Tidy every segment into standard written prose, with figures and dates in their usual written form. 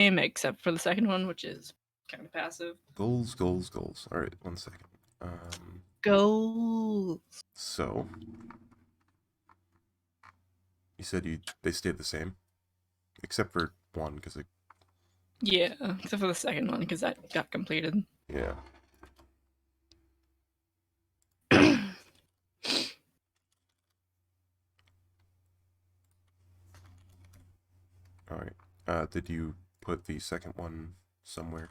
except for the second one, which is kind of passive. Goals. All right, 1 second. Goals. So you said they stayed the same, except for one, because it. Yeah, except for the second one, because that got completed. Yeah. All right. Did you put the second one somewhere?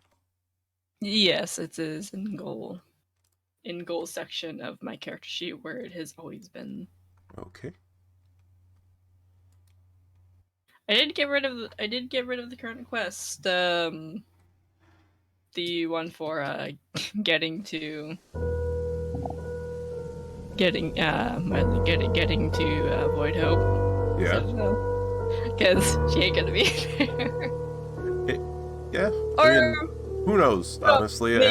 Yes, it is in goal section of my character sheet where it has always been. Okay. I did get rid of the current quest. The one for getting to Void Hope. Yeah. Because she ain't gonna be there. Yeah. Or, I mean, who knows? Honestly, maybe.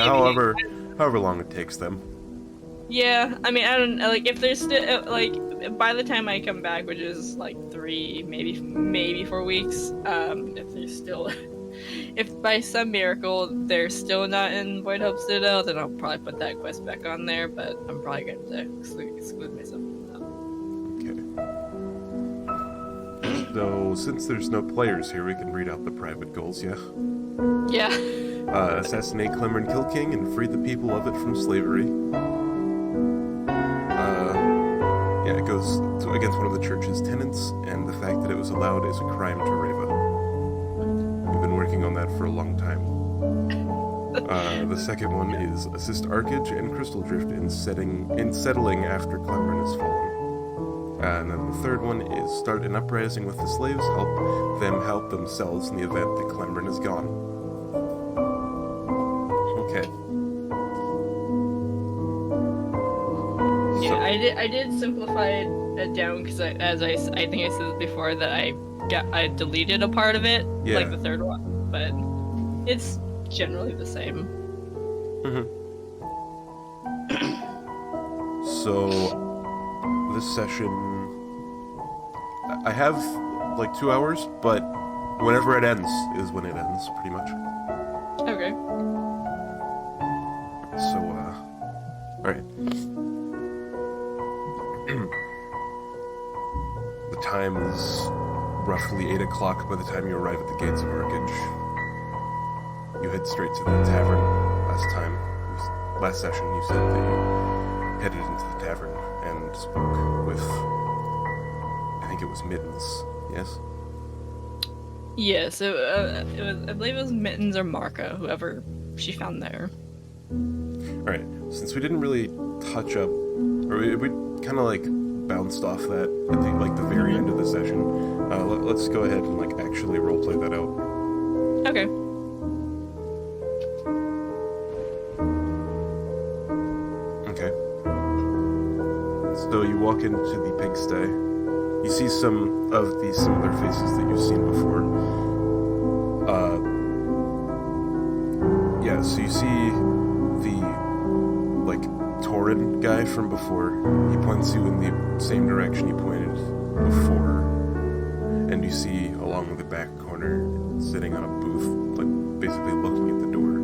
however long it takes them. Yeah, I mean, I don't like if there's still like by the time I come back, which is like 3, maybe 4 weeks. If there's still, if by some miracle they're still not in Void Hope Citadel, then I'll probably put that quest back on there. But I'm probably going to exclude myself from that. Okay. So since there's no players here, we can read out the private goals. Yeah. Yeah. Assassinate Clemmer and Kill King and free the people of it from slavery. Yeah, it goes against one of the church's tenets, and the fact that it was allowed is a crime to Rheva. We've been working on that for a long time. The second one is assist Archedge and Crystal Drift in settling after Clemmer has fallen. And then the third one is start an uprising with the slaves, help them help themselves in the event that Clemmer is gone. Okay. Yeah, I did simplify it down because I think I said before that I deleted a part of it, like the third one, but it's generally the same. So this session, I have like 2 hours, but whenever it ends is when it ends, pretty much. Okay. So, alright. The time is roughly 8 o'clock by the time you arrive at the gates of Archedge. You head straight to the tavern. Last session you said that you headed into the tavern and spoke with, I think it was Mittens, yes? Yeah, so I believe it was Mittens or Marka, whoever she found there. Alright, since we didn't really touch up, or we kind of like bounced off that at the very end of the session, let's go ahead and like actually roleplay that out. Okay. Okay. So you walk into the pigsty. You see some of the similar faces that you've seen before. Yeah, so you see the, like, Tauren guy from before. He points you in the same direction he pointed before. And you see, along the back corner, sitting on a booth, like, basically looking at the door.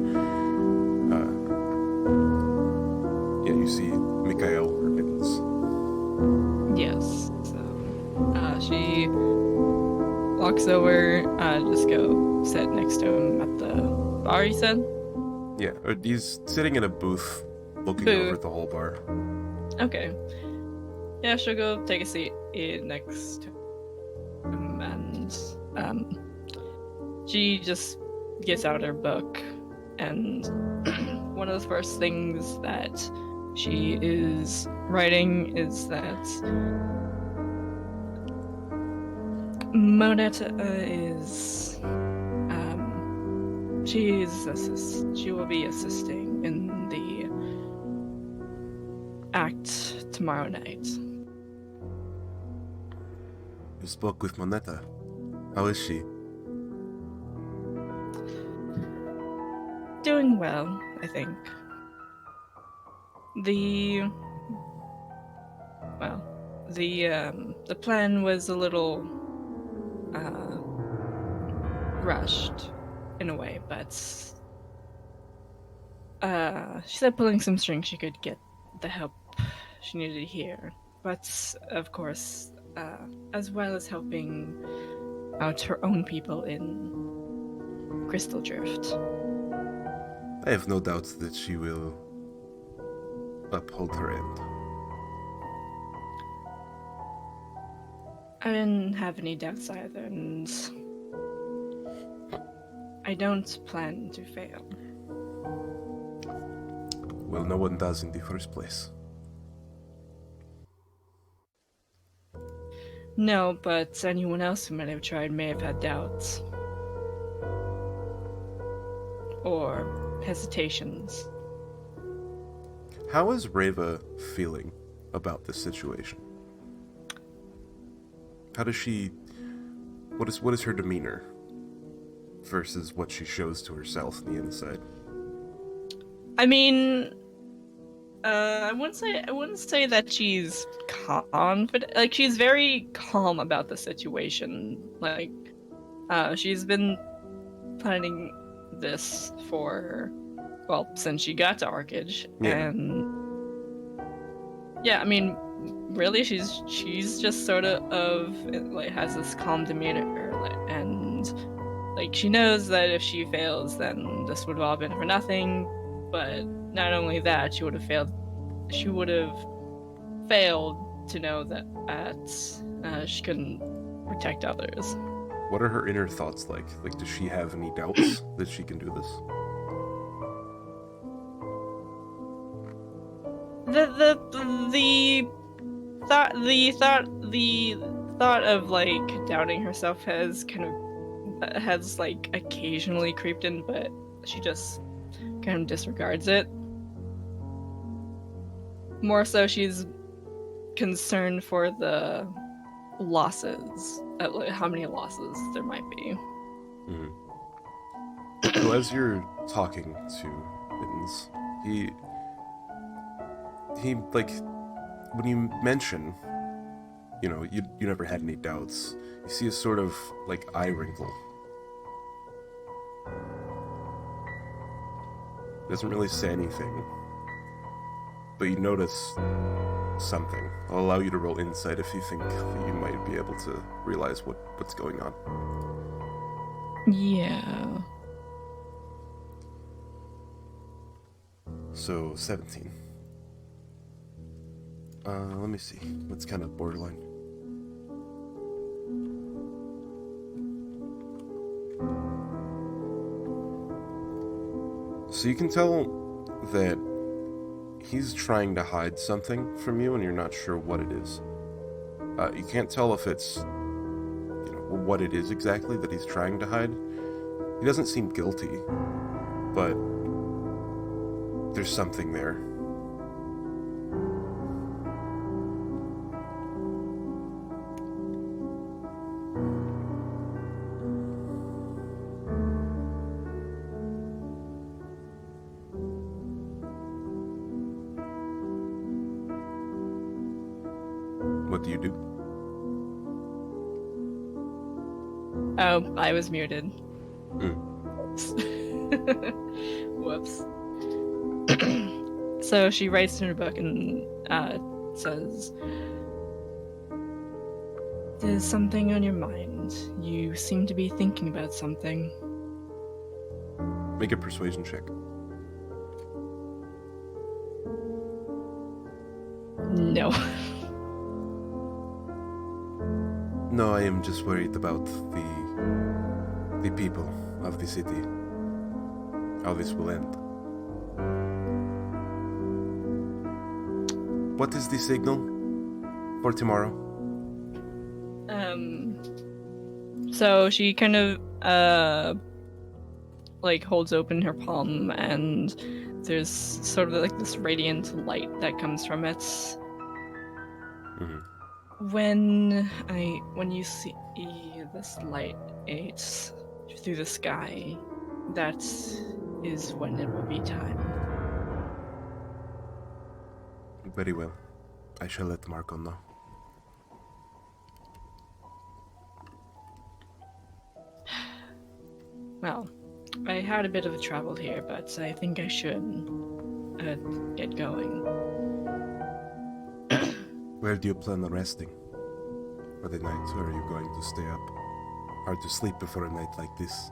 Yeah, you see Mikael or Mittens. Yes. So, she walks over, just go sit next to him at the bar, you said? Yeah, he's sitting in a booth looking over at the whole bar. Okay. Yeah, she'll go take a seat next to him, and she just gets out her book, and one of the first things that she is writing is that Moneta is she will be assisting in the act tomorrow night. You spoke with Moneta. How is she? Doing well, I think. The plan was a little rushed, in a way, but she said pulling some strings she could get the help she needed here. But of course, as well as helping out her own people in Crystal Drift. I have no doubts that she will uphold her end. I didn't have any doubts either, and I don't plan to fail. Well, no one does in the first place. No, but anyone else who might have tried may have had doubts. Or hesitations. How is Rheva feeling about this situation? How does she... What is her demeanor versus what she shows to herself on the inside? I mean, I wouldn't say that she's confident. Like, she's very calm about the situation. Like, she's been planning this for, well, since she got to Archedge, and yeah, I mean, really, she's just sort of like has this calm demeanor, and like she knows that if she fails, then this would have all been for nothing. But not only that, she would have failed. She would have failed to know that she couldn't protect others. What are her inner thoughts like? Like, does she have any doubts that she can do this? The thought of like doubting herself has like occasionally creeped in, but she just kind of disregards it. More so, she's concerned for the losses, like how many losses there might be. Mm-hmm. So as you're talking to Mittens, he like, when you mention, you know, you never had any doubts, you see a sort of like eye wrinkle. Doesn't really say anything, but you notice something. I'll allow you to roll insight if you think that you might be able to realize what's going on. Yeah. So 17. Let me see. What's kind of borderline? So you can tell that he's trying to hide something from you and you're not sure what it is. You can't tell if it's, you know, what it is exactly that he's trying to hide. He doesn't seem guilty, but there's something there. What do you do? Oh, I was muted. Whoops. So she writes in her book and says, "There's something on your mind. You seem to be thinking about something." Make a persuasion check. No. No, I am just worried about the people of the city. How this will end. What is the signal for tomorrow? So she kind of like holds open her palm, and there's sort of like this radiant light that comes from it. Mm-hmm. When you see this light through the sky, that is when it will be time. Very well. I shall let Marco know. Well, I had a bit of a travel here, but I think I should get going. Where do you plan on resting for the night, or are you going to stay up? Hard to sleep before a night like this.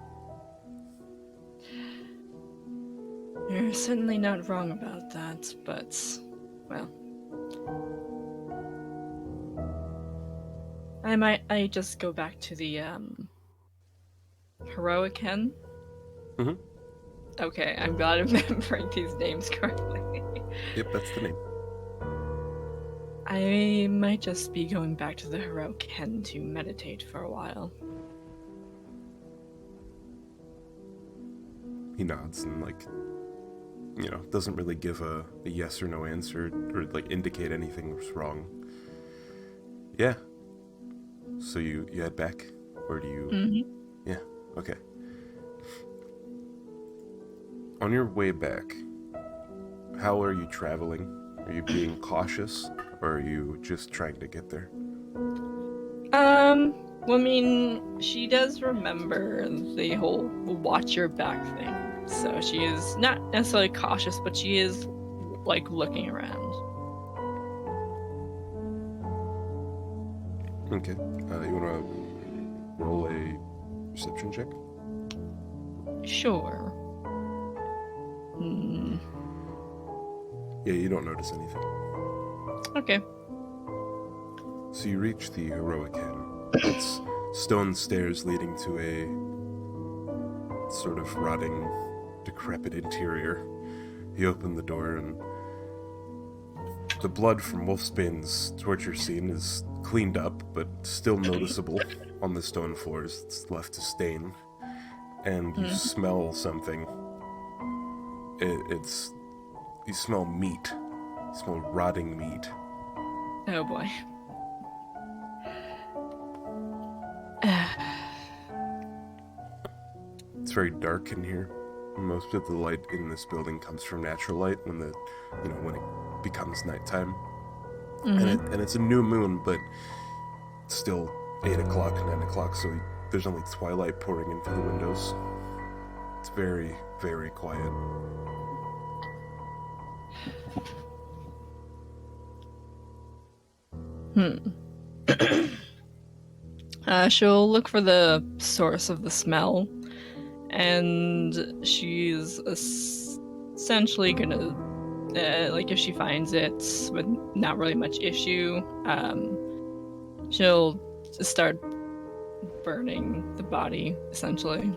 You're certainly not wrong about that, but, well, I just go back to the, Heroic Hen? Mm-hmm. Okay, I'm glad I'm remembering these names correctly. Yep, that's the name. I might just be going back to the Heroic Hen to meditate for a while. He nods and, doesn't really give a yes or no answer or, indicate anything was wrong. Yeah. So you head back? Or do you... Mm-hmm. Yeah, okay. On your way back, how are you traveling? Are you being cautious, or are you just trying to get there? Well, I mean, she does remember the whole watch your back thing. So she is not necessarily cautious, but she is, looking around. Okay. You want to roll a perception check? Sure. Yeah, you don't notice anything. Okay. So you reach the Heroic Hen. It's stone stairs leading to a sort of rotting, decrepit interior. You open the door, and the blood from Wolfsbane's torture scene is cleaned up, but still noticeable on the stone floors. It's left to stain. And you smell something. You smell meat. You smell rotting meat. Oh boy. It's very dark in here. Most of the light in this building comes from natural light when it becomes nighttime. And it's a new moon, but it's still 8 o'clock, 9 o'clock, so there's only twilight pouring in through the windows. It's very, very quiet. She'll look for the source of the smell, and she's essentially gonna, if she finds it with not really much issue, she'll start burning the body, essentially.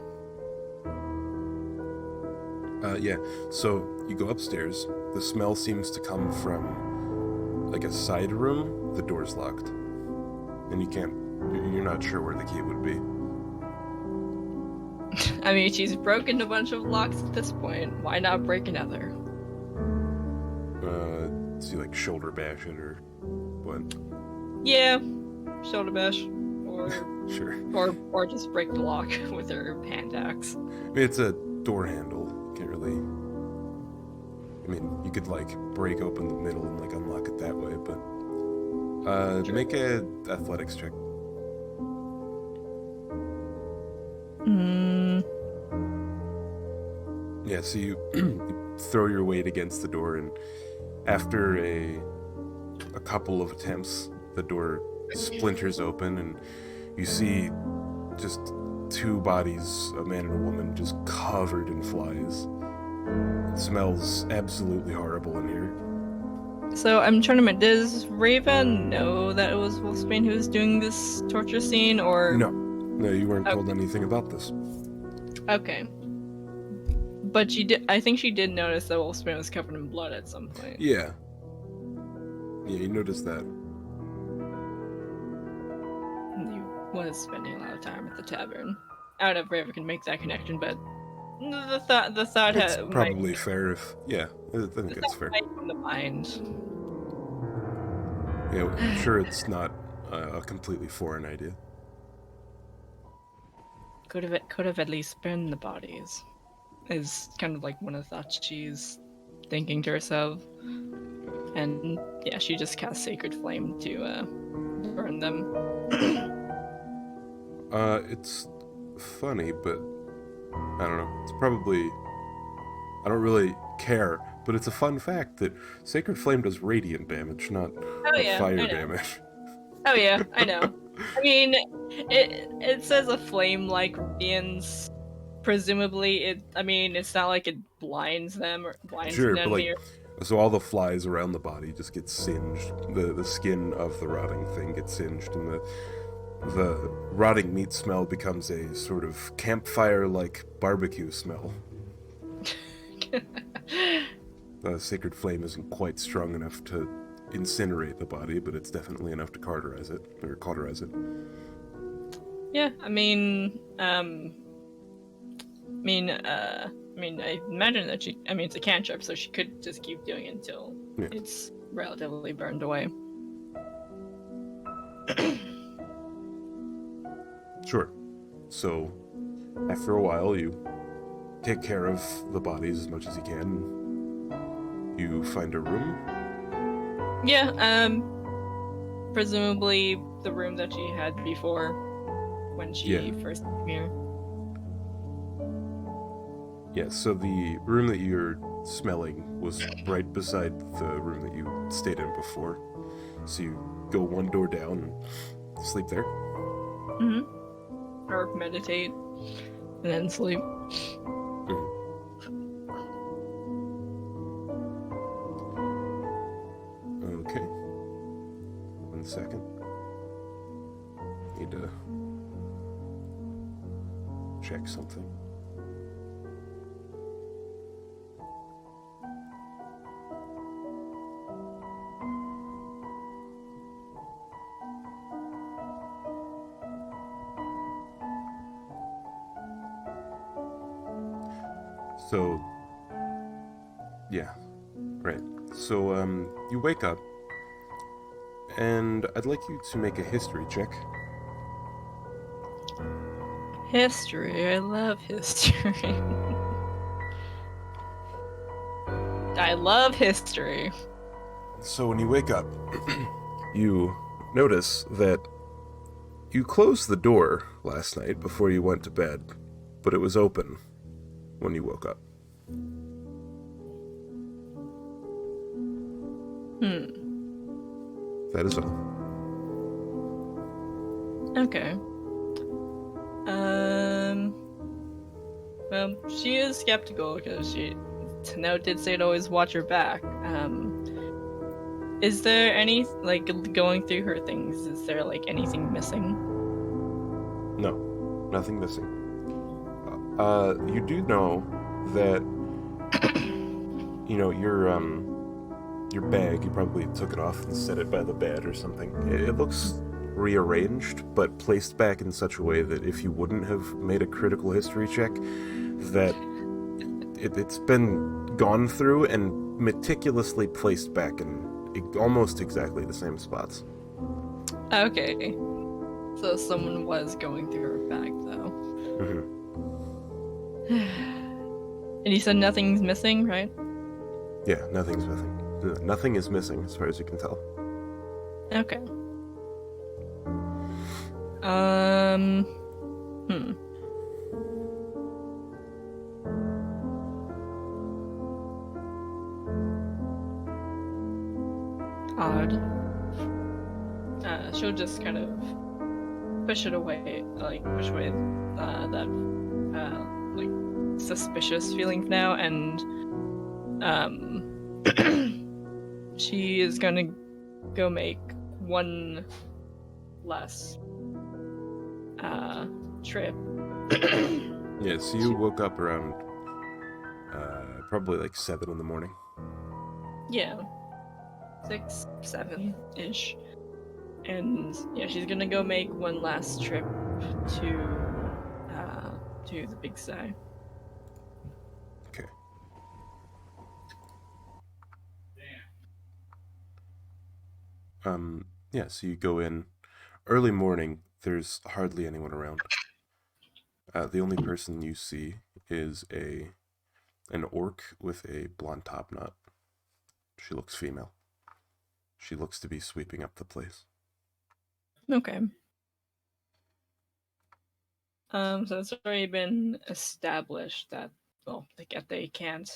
Yeah, so you go upstairs. The smell seems to come from, a side room. The door's locked. And you're not sure where the key would be. I mean, she's broken a bunch of locks at this point. Why not break another? So you, shoulder bash it, or what? Yeah, shoulder bash. Or Sure. Or just break the lock with her hand axe. I mean, it's a door handle. You can't really... I mean, you could, break open the middle and, unlock it that way, but... Sure. Make a athletics check. Yeah, so you, you throw your weight against the door, and after a couple of attempts, the door splinters open, and you see just two bodies, a man and a woman, just covered in flies. It smells absolutely horrible in here. So I'm trying to remember, does Rheva know that it was Wolfsbane who was doing this torture scene, or... No, you weren't told anything about this. Okay. But I think she did notice that Wolfsbane was covered in blood at some point. Yeah. Yeah, you noticed that. He was spending a lot of time at the tavern. I don't know if Rheva can make that connection, but the thought It's probably fair if... Yeah, I think it's fair. From the mind. Yeah, I'm sure it's not a completely foreign idea. Could have at least burned the bodies. Is kind of one of the thoughts she's thinking to herself. And yeah, she just casts Sacred Flame to burn them. It's funny, but I don't know. It's probably... I don't really care, but it's a fun fact that Sacred Flame does radiant damage, not, Oh not yeah, fire I know. damage. Oh yeah, I know. I mean, it says a flame-like radiance. Presumably, I mean, it's not like it blinds an Sure, but like, enemy. so all the flies around the body just get singed. The skin of the rotting thing gets singed, and the rotting meat smell becomes a sort of campfire-like barbecue smell. The Sacred Flame isn't quite strong enough to incinerate the body, but it's definitely enough to cauterize it. Yeah, I mean, I imagine that she. I mean, it's a cantrip, so she could just keep doing it until Yeah, it's relatively burned away. sure. So, after a while, you take care of the bodies as much as you can. You find a room. Yeah, presumably the room that she had before when Yeah, she first came here. yeah. So the room that you're smelling was right beside the room that you stayed in before. So you go one door down and sleep there. Mm-hmm. Or meditate and then sleep. Mhm. Okay. 1 second. Need to check something. So, yeah, right. So, you wake up, and I'd like you to make a history check. History. I love history. I love history. So, when you wake up, you notice that you closed the door last night before you went to bed, but it was open when you woke up. Hmm. That is all. Okay. Um. Well, she is skeptical because she note did say to always watch her back. Is there any like going through her things? Is there like anything missing? No, nothing missing. You do know that your bag. You probably took it off and set it by the bed or something. It looks rearranged, but placed back in such a way that if you wouldn't have made a critical history check, that it's been gone through and meticulously placed back in almost exactly the same spots. Okay. So someone was going through her bag though. Mm-hmm. And you said nothing's missing, right? Yeah, nothing's missing. Nothing is missing as far as you can tell. Okay. Um. Hmm. Odd. She'll just kind of push it away, like push away that like suspicious feeling for now, and she is gonna go make one last trip. Yeah, so you woke up around probably like 7 in the morning. Yeah, 6, 7 ish, and yeah, she's gonna go make one last trip to the Big Sky. Okay. Yeah, so you go in early morning. There's hardly anyone around. The only person you see is an orc with a blonde top knot. She looks female. She looks to be sweeping up the place. Okay. So it's already been established that, well, they can't,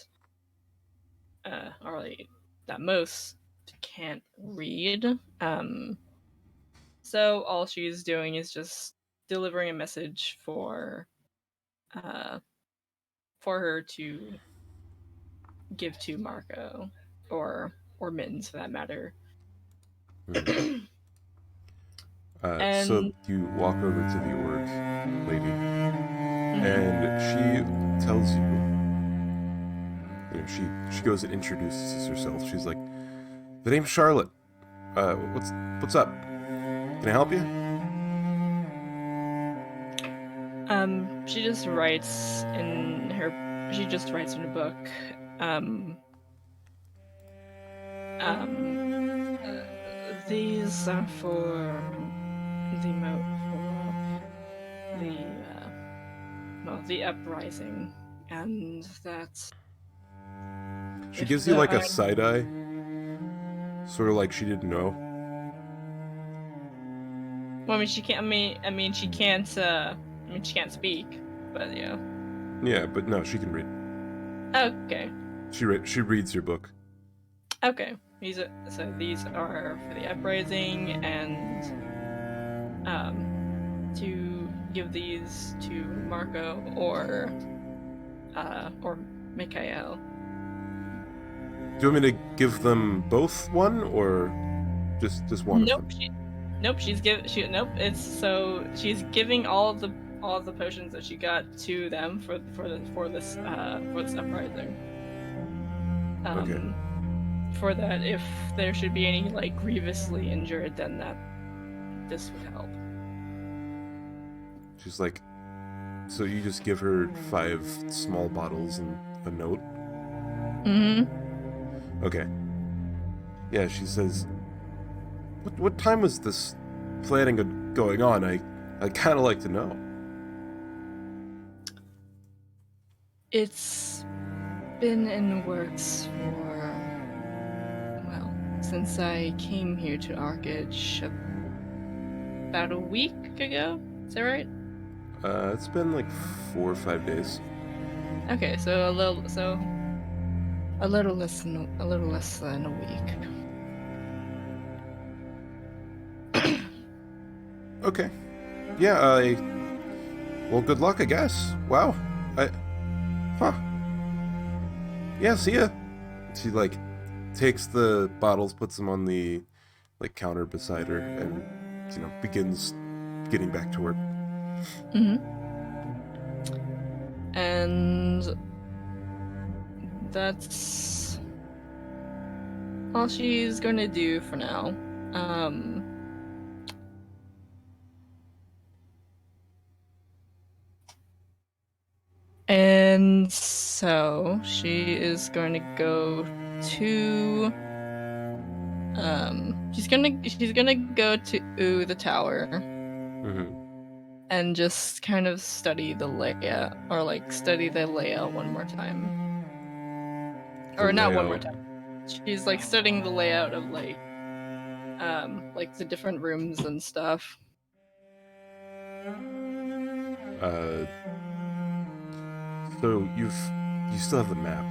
or like, that most can't read. So all she's doing is just delivering a message uh, for her to give to Marco, or Mittens for that matter. Mhm. So And you walk over to the orc lady, mhm. and she tells you, she goes and introduces herself. She's like, "The name's Charlotte. What's up? Can I help you?" She just writes in her book. Um, these are for the the uprising, and that She if gives you like a the side eye, sort of like she didn't know. well, I mean she can't. She can't. She can't speak, but yeah. Yeah, but no, she can read. Okay. She reads your book. Okay. These are for the uprising, and to give these to Marco or Mikhail. Do you want me to give them both one, or just one of Nope. them? She's giving all of the potions that she got to them for this uprising. Okay. For that, if there should be any like grievously injured, then this would help. She's like, so you just give her 5 small bottles and a note? Mm-hmm. Okay. Yeah, she says, what time was this planning going on? I kind of like to know. It's been in the works for, well, since I came here to Archedge about a week ago. Is that right? It's been like 4 or 5 days. Okay, so a little less than a week. Okay. Yeah, well, good luck, I guess. Wow. I... Huh. Yeah, see ya. She, like, takes the bottles, puts them on the, like, counter beside her, and, begins getting back to work. Mm-hmm. And that's all she's going to do for now. And so she is going to go to she's gonna go to the tower Mm-hmm. and just kind of study the layout, or like study the layout one more time. The Or not one more layout, time. She's like studying the layout of like the different rooms and stuff. uh, so you still have the map.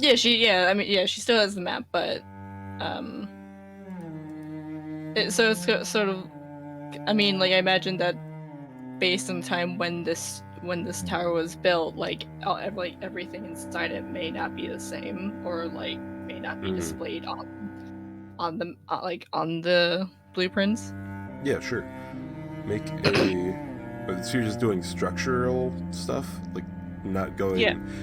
She still has the map, but um it's sort of, I imagine that based on the time when this tower was built, like everything inside it may not be the same, or like may not be Mm-hmm. displayed on the blueprints. Yeah, sure. Make a... So you're just doing structural stuff? Like, not Yeah, going...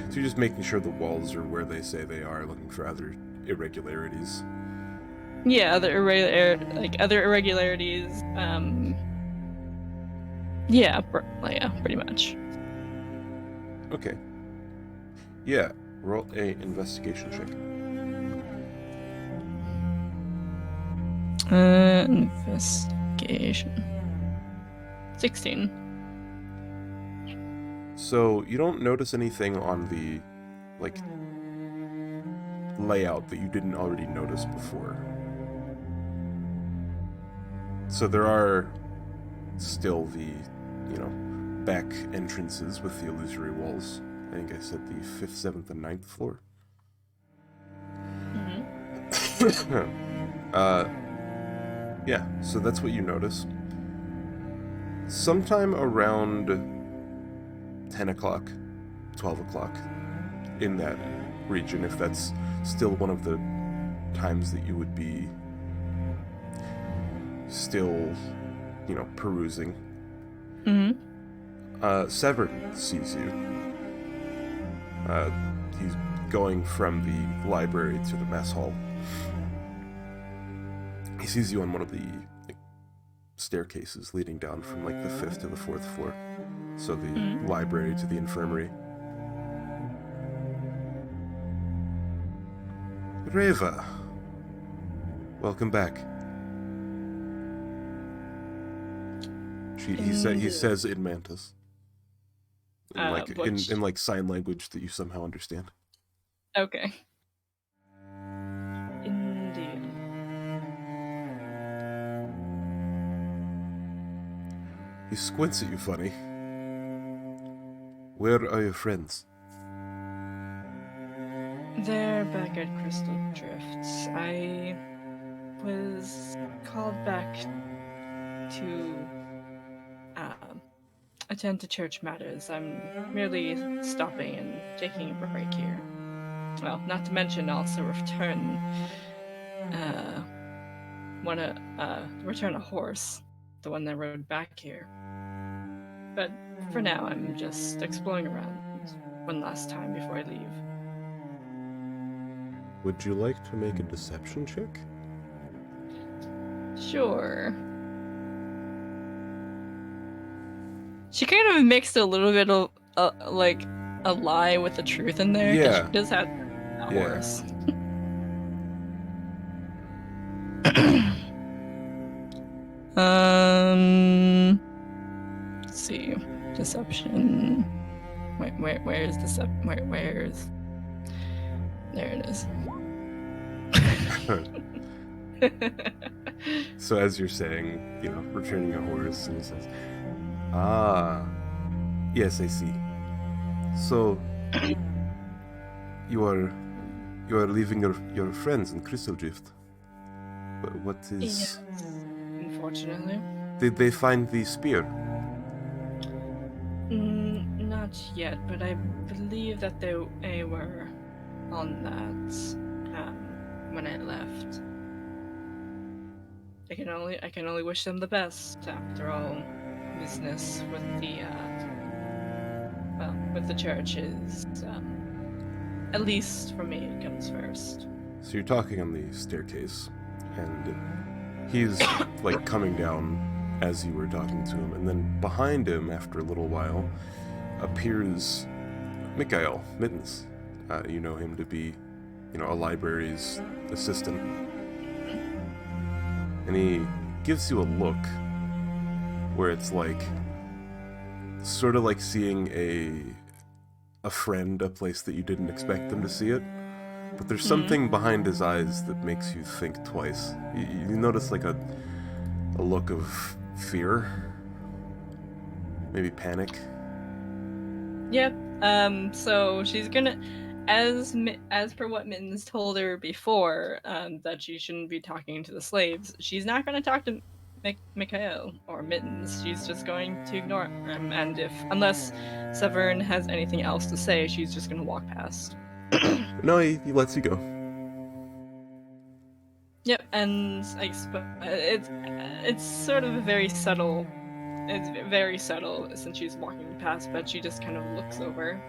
So you're just making sure the walls are where they say they are, looking for other irregularities. yeah, other irregularities. Yeah, pretty much. Okay. Yeah, roll a investigation check. Investigation. 16. So you don't notice anything on the, like, layout that you didn't already notice before. So there are still the, back entrances with the illusory walls. I think I said the 5th, 7th, and 9th floor. Yeah, so that's what you notice. Sometime around 10 o'clock, 12 o'clock, in that region, if that's still one of the times that you would be still, perusing. Severn sees you. He's going from the library to the mess hall. He sees you on one of the staircases leading down from the 5th to the 4th floor. So the library to the infirmary. Rheva, welcome back. He says in Mantis, in sign language that you somehow understand. Okay. Indeed. He squints at you funny. Where are your friends? They're back at Crystal Drifts. I was called back to attend to church matters. I'm merely stopping and taking a break here. Well, not to mention also return a horse, the one that rode back here. But for now, I'm just exploring around one last time before I leave. Would you like to make a deception check? Sure. She kind of mixed a little bit of a lie with the truth in there. Yeah. She does have a horse. Let's see. Deception. Wait, where's deception? Where's? There it is. So as you're saying, returning a horse, and he says, "Ah, yes, I see. So you are leaving your friends in Crystal Drift. What is? Yes, unfortunately. Did they find the spear? Not yet, but I believe that they were on that when I left. I can only wish them the best. After all, business with the church is, at least for me, it comes first. So you're talking on the staircase, and he's coming down as you were talking to him, and then behind him, after a little while, appears Mikhail Mittens. You know him to be, a library's assistant. And he gives you a look where it's sort of like seeing a friend, a place that you didn't expect them to see it. But there's something behind his eyes that makes you think twice. You notice a look of fear, maybe panic. Yep. So she's gonna, as per what Mittens told her before, that she shouldn't be talking to the slaves. She's not gonna talk to Mikhail or Mittens. She's just going to ignore him, and unless Severn has anything else to say, she's just gonna walk past. No, he lets you go. Yep, and it's sort of very subtle. It's very subtle since she's walking past, but she just kind of looks over,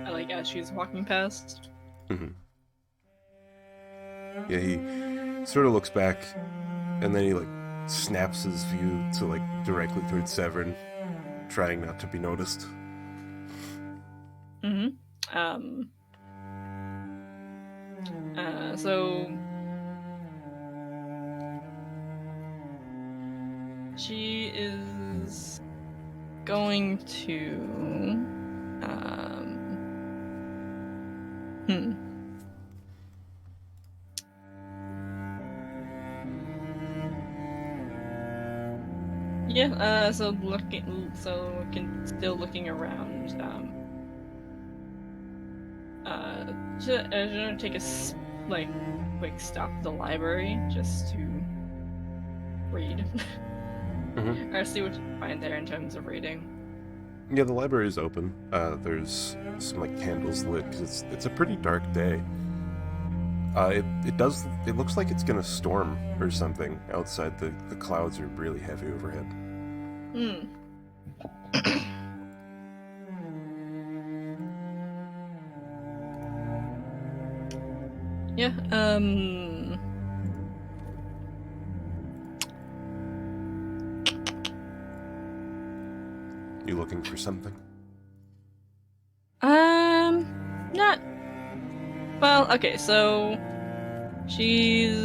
as she's walking past. Mm-hmm. Yeah, he sort of looks back, and then he snaps his view to directly towards Severn, trying not to be noticed. So she is going to Yeah. Still looking around. Should I take like quick stop at the library just to read Mm-hmm. or see what you find there in terms of reading. Yeah, the library is open. There's some like candles lit because it's a pretty dark day. It looks like it's gonna storm or something outside. The clouds are really heavy overhead. Hmm. Yeah. You looking for something? Not well. Okay, so she's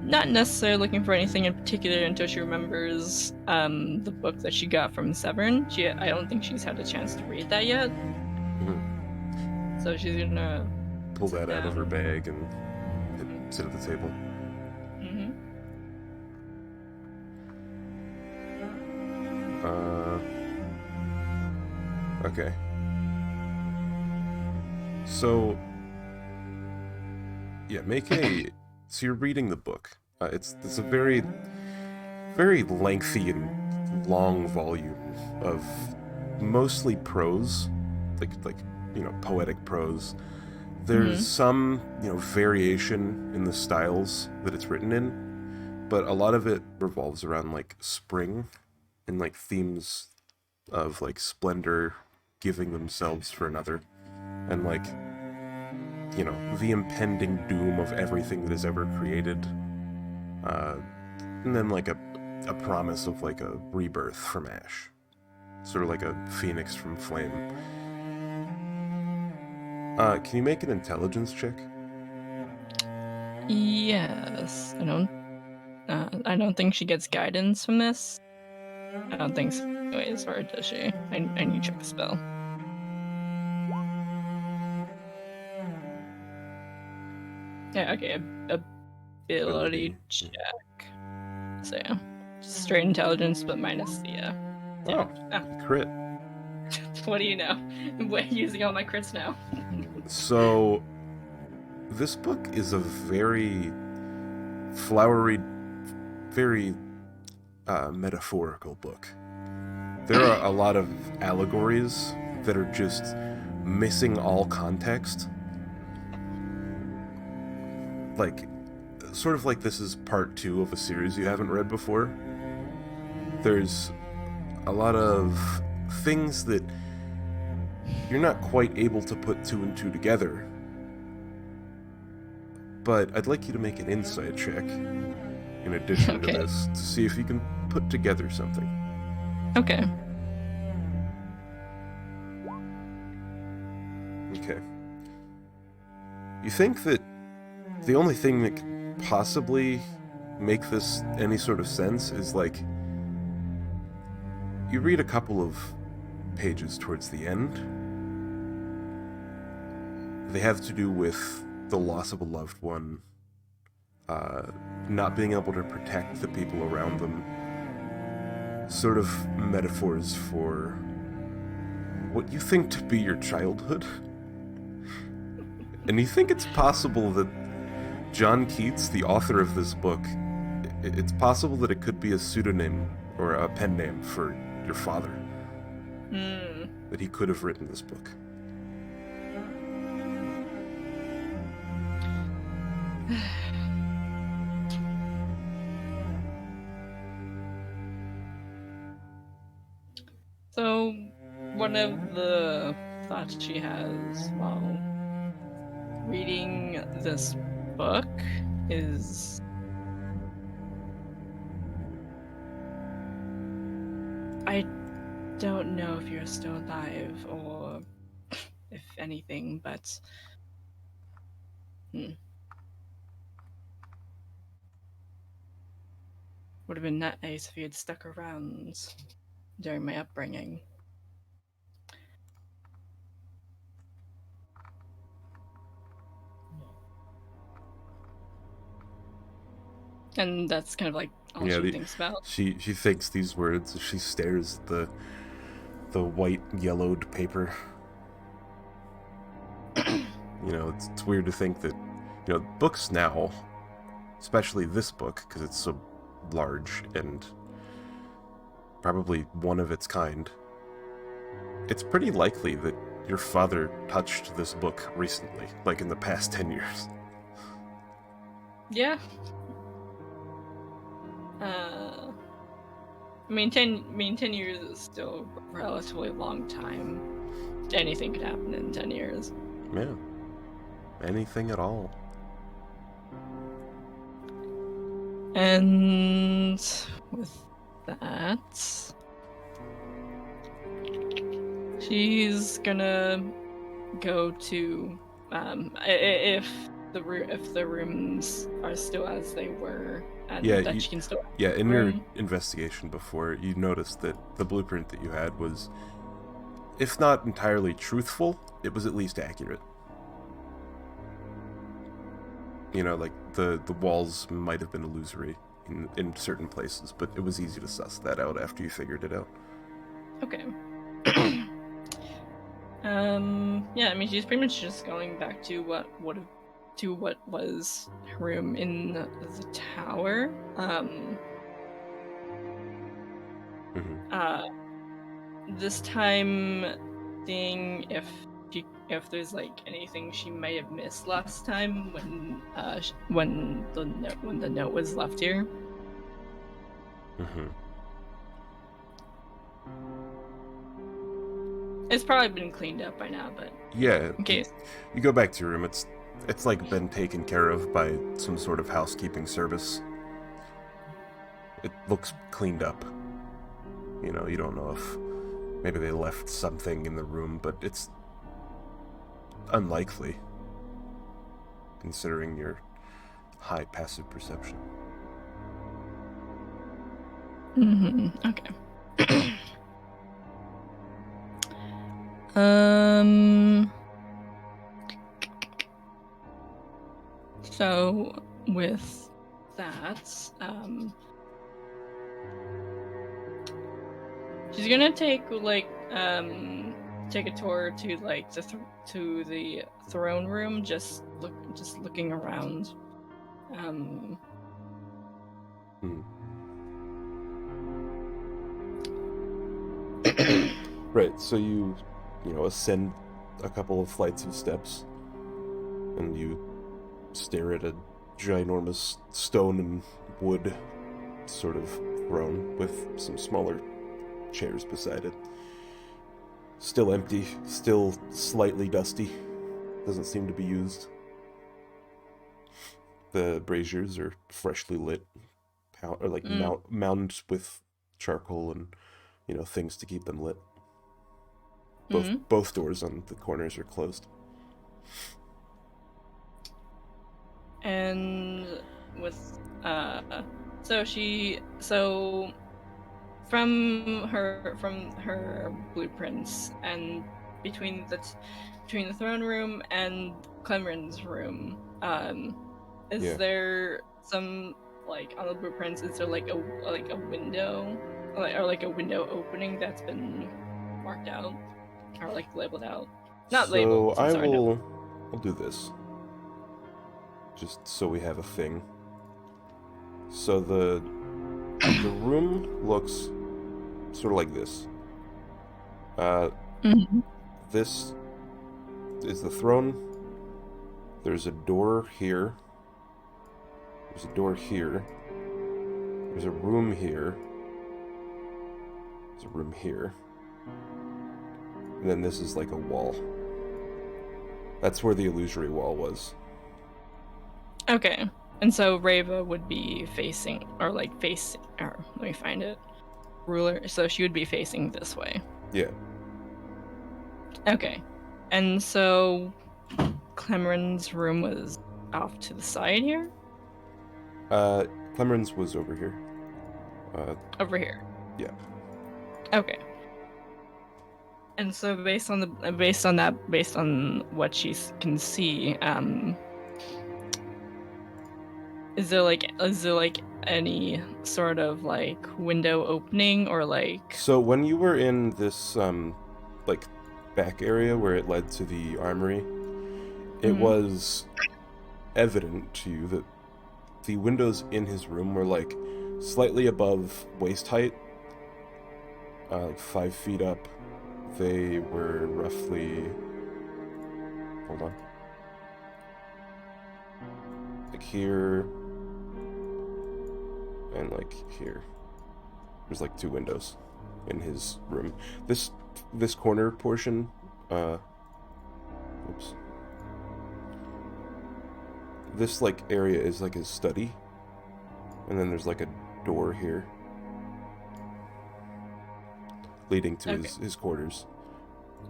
not necessarily looking for anything in particular until she remembers the book that she got from Severn. I don't think she's had a chance to read that yet, Mm-hmm. so she's gonna Pull sit that out of her down. bag and sit at the table. Mm-hmm. Uh, okay. So yeah, make a. So you're reading the book. It's a very lengthy and long volume of mostly prose, like poetic prose. There's Mm-hmm. some variation in the styles that it's written in, but a lot of it revolves around like spring and like themes of like splendor giving themselves for another, and like the impending doom of everything that is ever created, uh, and then like a promise of like a rebirth from ash, sort of like a phoenix from flame. Can you make an intelligence check? Yes. I don't think she gets guidance from this. I don't think so. Anyways, or does she? I need to check the spell. Yeah. Okay. Ability Ability. Yeah. check. So yeah, straight intelligence, but minus the yeah. Oh, Ah, crit. what do you know? We're using all my crits now. So this book is a very flowery, very metaphorical book. There are a lot of allegories that are just missing all context. Like, sort of like this is part two of a series you haven't read before. There's a lot of things that you're not quite able to put two and two together. But I'd like you to make an insight check in addition to Okay. this to see if you can put together something. Okay. Okay. You think that the only thing that could possibly make this any sort of sense is like you read a couple of pages towards the end. They have to do with the loss of a loved one, not being able to protect the people around them, sort of metaphors for what you think to be your childhood. And you think it's possible that John Keats, the author of this book, it's possible that it could be a pseudonym or a pen name for your father. Hmm. That he could have written this book. So, one of the thoughts she has while reading this book is I don't know if you're still alive or if anything, but would have been nice if you had stuck around during my upbringing. And that's kind of like all Yeah, she thinks about. she thinks these words as she stares at the white yellowed paper. It's weird to think that books now, especially this book because it's so large and probably one of its kind, it's pretty likely that your father touched this book recently, like in the past 10 years. Yeah. I mean, 10 years is still a relatively long time. Anything could happen in 10 years. Yeah. Anything at all. And with that, she's gonna go to if the rooms are still as they were, and that she can still in your room. investigation before, you noticed that the blueprint that you had was, if not entirely truthful, it was at least accurate. Like the walls might have been illusory in certain places, but it was easy to suss that out after you figured it out. Okay. Yeah, I mean, she's pretty much just going back to what was her room in the tower. This time, seeing if there's like anything she may have missed last time when the note was left here. It's probably been cleaned up by now, but yeah, in case. You go back to your room. It's like been taken care of by some sort of housekeeping service. It looks cleaned up. You don't know if maybe they left something in the room, but it's unlikely considering your high passive perception. Okay. So with that, she's gonna take a tour to like to the throne room, just looking around. Right, so you ascend a couple of flights of steps, and you stare at a ginormous stone and wood sort of throne with some smaller chairs beside it. Still empty, still slightly dusty. Doesn't seem to be used. The braziers are freshly lit, or like mounted with charcoal and things to keep them lit. Both doors on the corners are closed. And with so from her blueprints, and between the throne room and Clemren's room, is there some, like, on the blueprints, is there like a window, or like a window opening that's been marked out or like labeled out? Not labeled. So I'll do this just so we have a thing. So the room looks sort of like this. This is the throne. There's a door here. There's a door here. There's a room here. There's a room here. And then this is like a wall. That's where the illusory wall was. Okay. And so Rheva would be facing, or let me find it. Ruler. So she would be facing this way. Yeah. Okay. And so Clemren's room was off to the side here? Clemren's was over here. Over here. Yeah. Okay. And so based on what she can see, Is there like any sort of like window opening or like? So when you were in this like back area where it led to the armory, it Mhm. was evident to you that the windows in his room were like slightly above waist height, like 5 feet up. They were roughly, hold on, like here and like here. There's like 2 windows in his room. This corner portion, oops. This like area is like his study, and then there's like a door here leading to Okay. his quarters.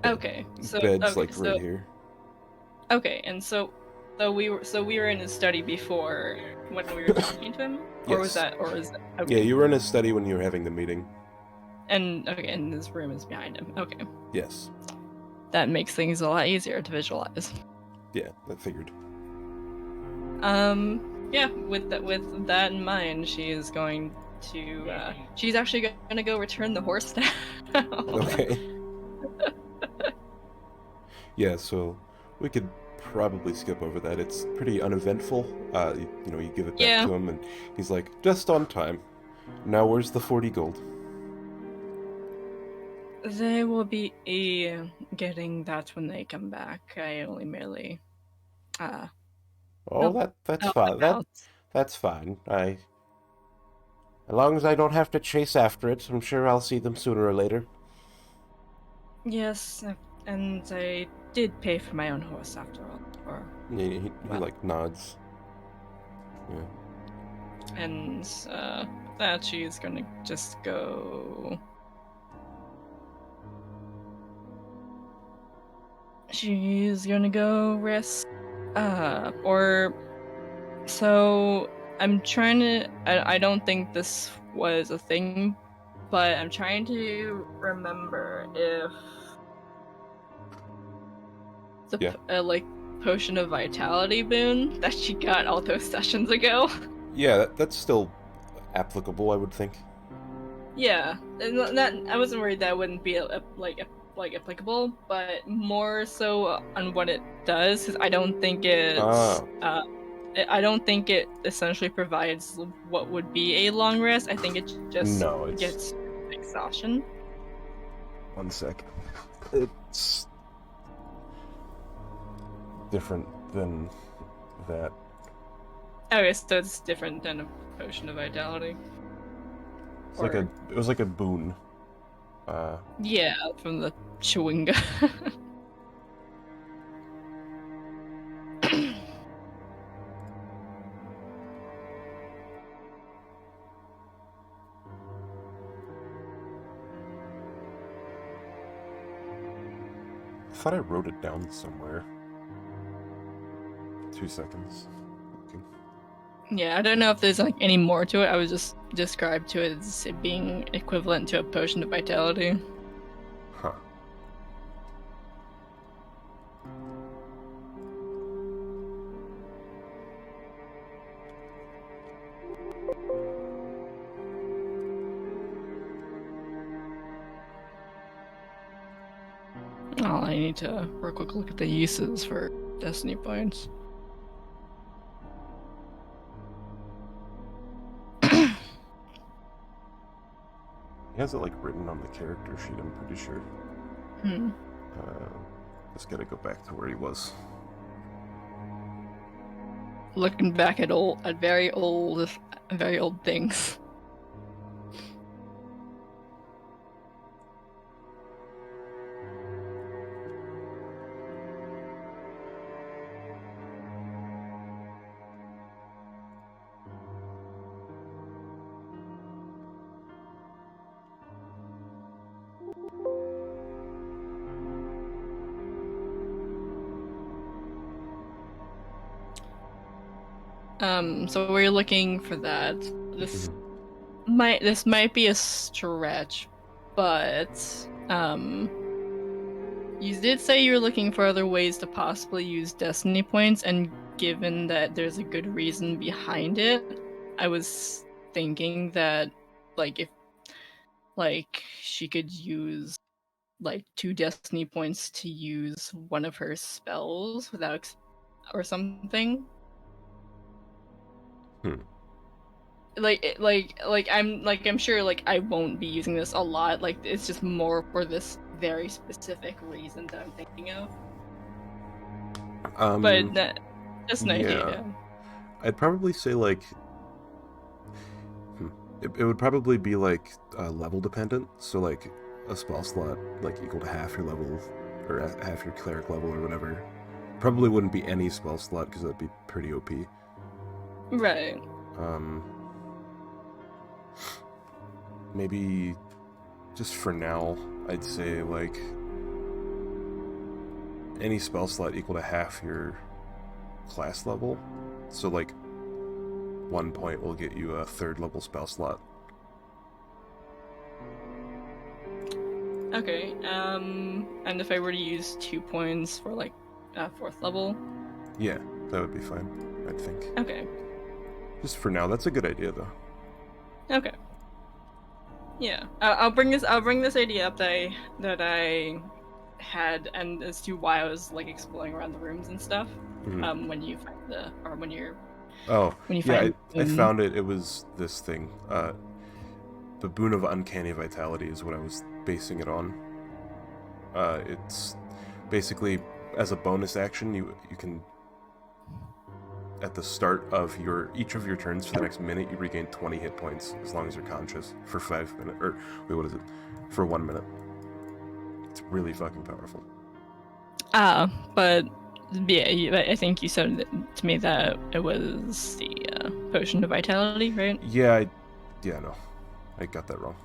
Okay. So Bed's okay. like right So here. okay. And so we were in his study before when we were talking to him, or was Yes. that or is that Yeah, okay? you were in his study when you were having the meeting. And okay, and this room is behind him. Okay. Yes. That makes things a lot easier to visualize. Yeah, I figured. Yeah, with that in mind, she is going to she's actually gonna go return the horse now. Okay. Yeah, so we could probably skip over that. It's pretty uneventful. You give it back Yeah, to him, and he's like, just on time. Now where's the 40 gold? they will be getting that when they come back. I only merely Oh, help that's help fine. out. That's fine. As long as I don't have to chase after it, I'm sure I'll see them sooner or later. Yes, and I did pay for my own horse after all. Or He well, like nods. Yeah. and that she's gonna just go. She's gonna go rest. Or so I'm trying to. I don't think this was a thing, but I'm trying to remember if the Yeah. like potion of vitality boon that she got all those sessions ago. Yeah, that's still applicable, I would think. Yeah, and that I wasn't worried that wouldn't be like applicable, but more so on what it does, because I don't think it's Ah, I don't think it essentially provides what would be a long rest. I think it just no, it's gets exhaustion. one sec. It's different than that. Okay, so it's different than a potion of vitality. It's like it was like a boon. Yeah, from the chewing gum. I thought I wrote it down somewhere. 2 seconds. Okay. Yeah, I don't know if there's like any more to it. I was just described to it as it being equivalent to a potion of vitality. Huh. Oh, I need to real quick look at the uses for destiny points. He has it like written on the character sheet, I'm pretty sure. Hmm. Just gotta go back to where he was. Looking back at very old things. So we're looking for that. This might be a stretch, but you did say you were looking for other ways to possibly use destiny points, and given that there's a good reason behind it, I was thinking that, like, if like she could use like 2 destiny points to use one of her spells without or something. I'm sure like I won't be using this a lot. Like it's just more for this very specific reason that I'm thinking of. But just an idea. I'd probably say like it would probably be like level dependent. So like a spell slot like equal to half your level or half your cleric level or whatever. Probably wouldn't be any spell slot because that'd be pretty OP. Right. Maybe just for now, I'd say like any spell slot equal to half your class level. So like 1 point will get you a 3rd level spell slot. Okay. And if I were to use 2 points for like 4th level? Yeah, that would be fine, I think. Okay. Just for now, that's a good idea though. Okay. Yeah, I'll bring this idea up that I had, and as to why I was like exploring around the rooms and stuff. Mm-hmm. When you find when you yeah, find I found it. It was this thing. The boon of uncanny vitality is what I was basing it on. It's basically as a bonus action, you can at the start of each of your turns for the next minute, you regain 20 hit points as long as you're conscious for 5 minutes. Or wait, what is it? For 1 minute. It's really fucking powerful. But yeah, I think you said to me that it was the potion of vitality, right? Yeah, no, I got that wrong.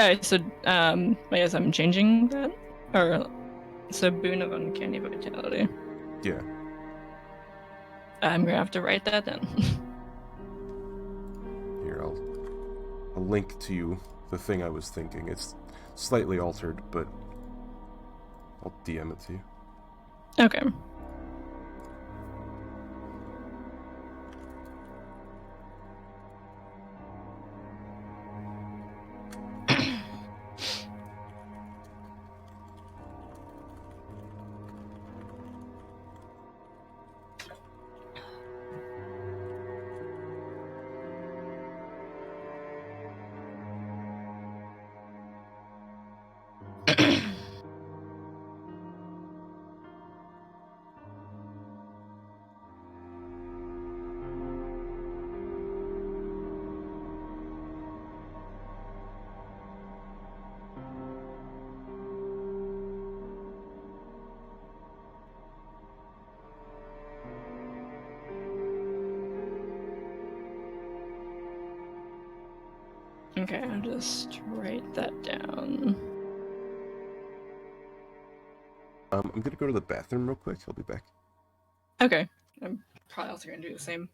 Alright, so I guess I'm changing that, or so boon of uncanny vitality. Yeah. I'm gonna have to write that down. Here, I'll link to you the thing I was thinking. It's slightly altered, but I'll DM it to you. Okay. Okay, I'll just write that down. I'm gonna go to the bathroom real quick. I'll be back. Okay. I'm probably also gonna do the same.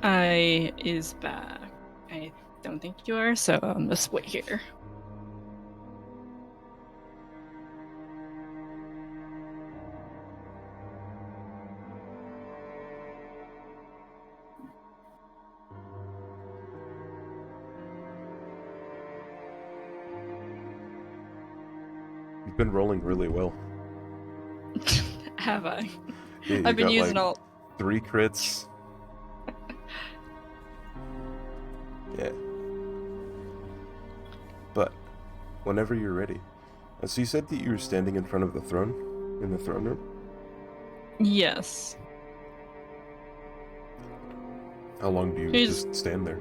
I is back. I don't think you are, so just wait here. You've been rolling really well. Have I? Yeah, you I've been got using like all. 3 crits. Yeah. But whenever you're ready. So you said that you were standing in front of the throne, in the throne room? Yes. How long do you She's just stand there?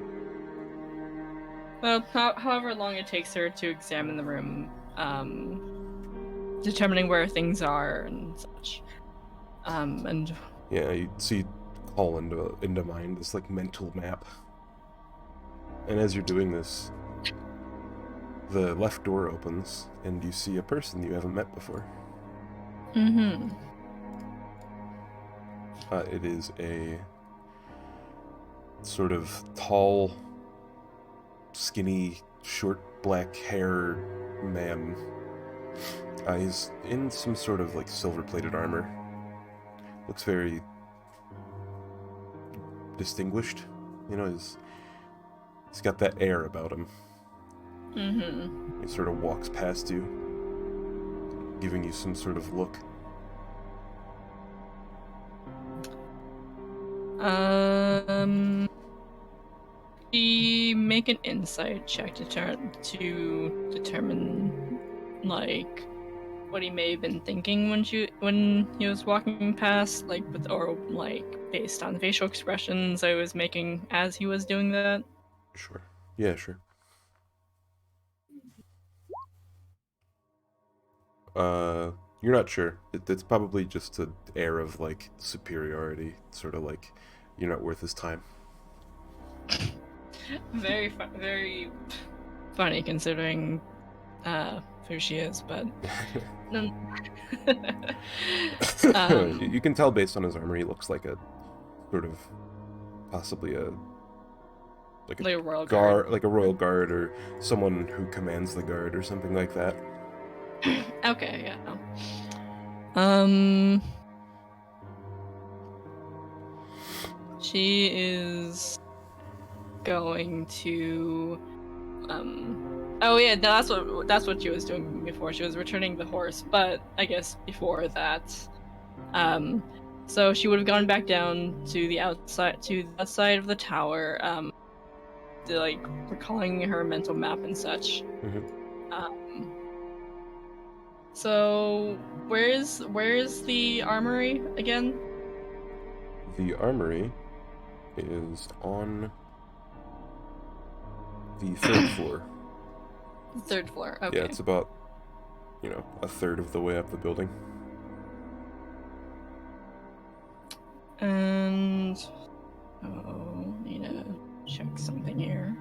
well, however long it takes her to examine the room, determining where things are and such. And Yeah, you see call into mind this like mental map. And as you're doing this, the left door opens and you see a person you haven't met before. mm-hmm. It is a sort of tall, skinny, short black hair man. He's in some sort of like silver-plated armor. Looks very distinguished. You know, he's got that air about him. Mm-hmm. He sort of walks past you, giving you some sort of look. She make an insight check to determine like what he may have been thinking when he was walking past, like or like based on the facial expressions I was making as he was doing that. Sure. Yeah, sure. You're not sure. It's probably just an air of like superiority, sort of like you're not worth his time. Very funny considering who she is, but You can tell based on his armor, he looks like a sort of possibly a like a like a royal guard. like a royal guard or someone who commands the guard or something like that. Okay, yeah. Um, she is going to oh yeah, that's what she was doing before. She was returning the horse, but I guess before that, so she would have gone back down to the outside of the tower, like recalling her mental map and such. Mm-hmm. So where's the armory again? The armory is on the 3rd floor. The 3rd floor. Okay. Yeah, it's about, a third of the way up the building. And need to check something here.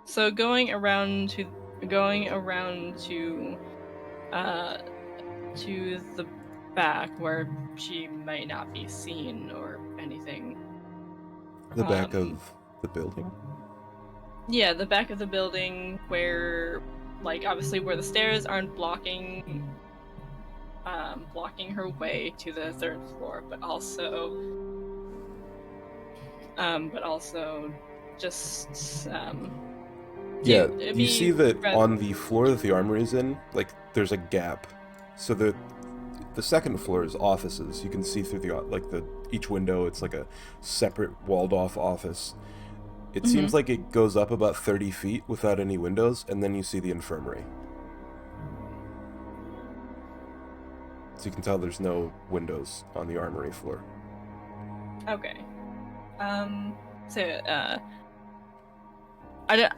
So going around to the back where she might not be seen or anything. The back of the building? Yeah, the back of the building where, like, obviously where the stairs aren't blocking her way to the 3rd floor, but also just yeah, you see that rather... on the floor that the armory is in, like, there's a gap. So the 2nd floor is offices. You can see through each window. It's like a separate walled-off office. It seems like it goes up about 30 feet without any windows, and then you see the infirmary. So you can tell there's no windows on the armory floor. Okay. I don't.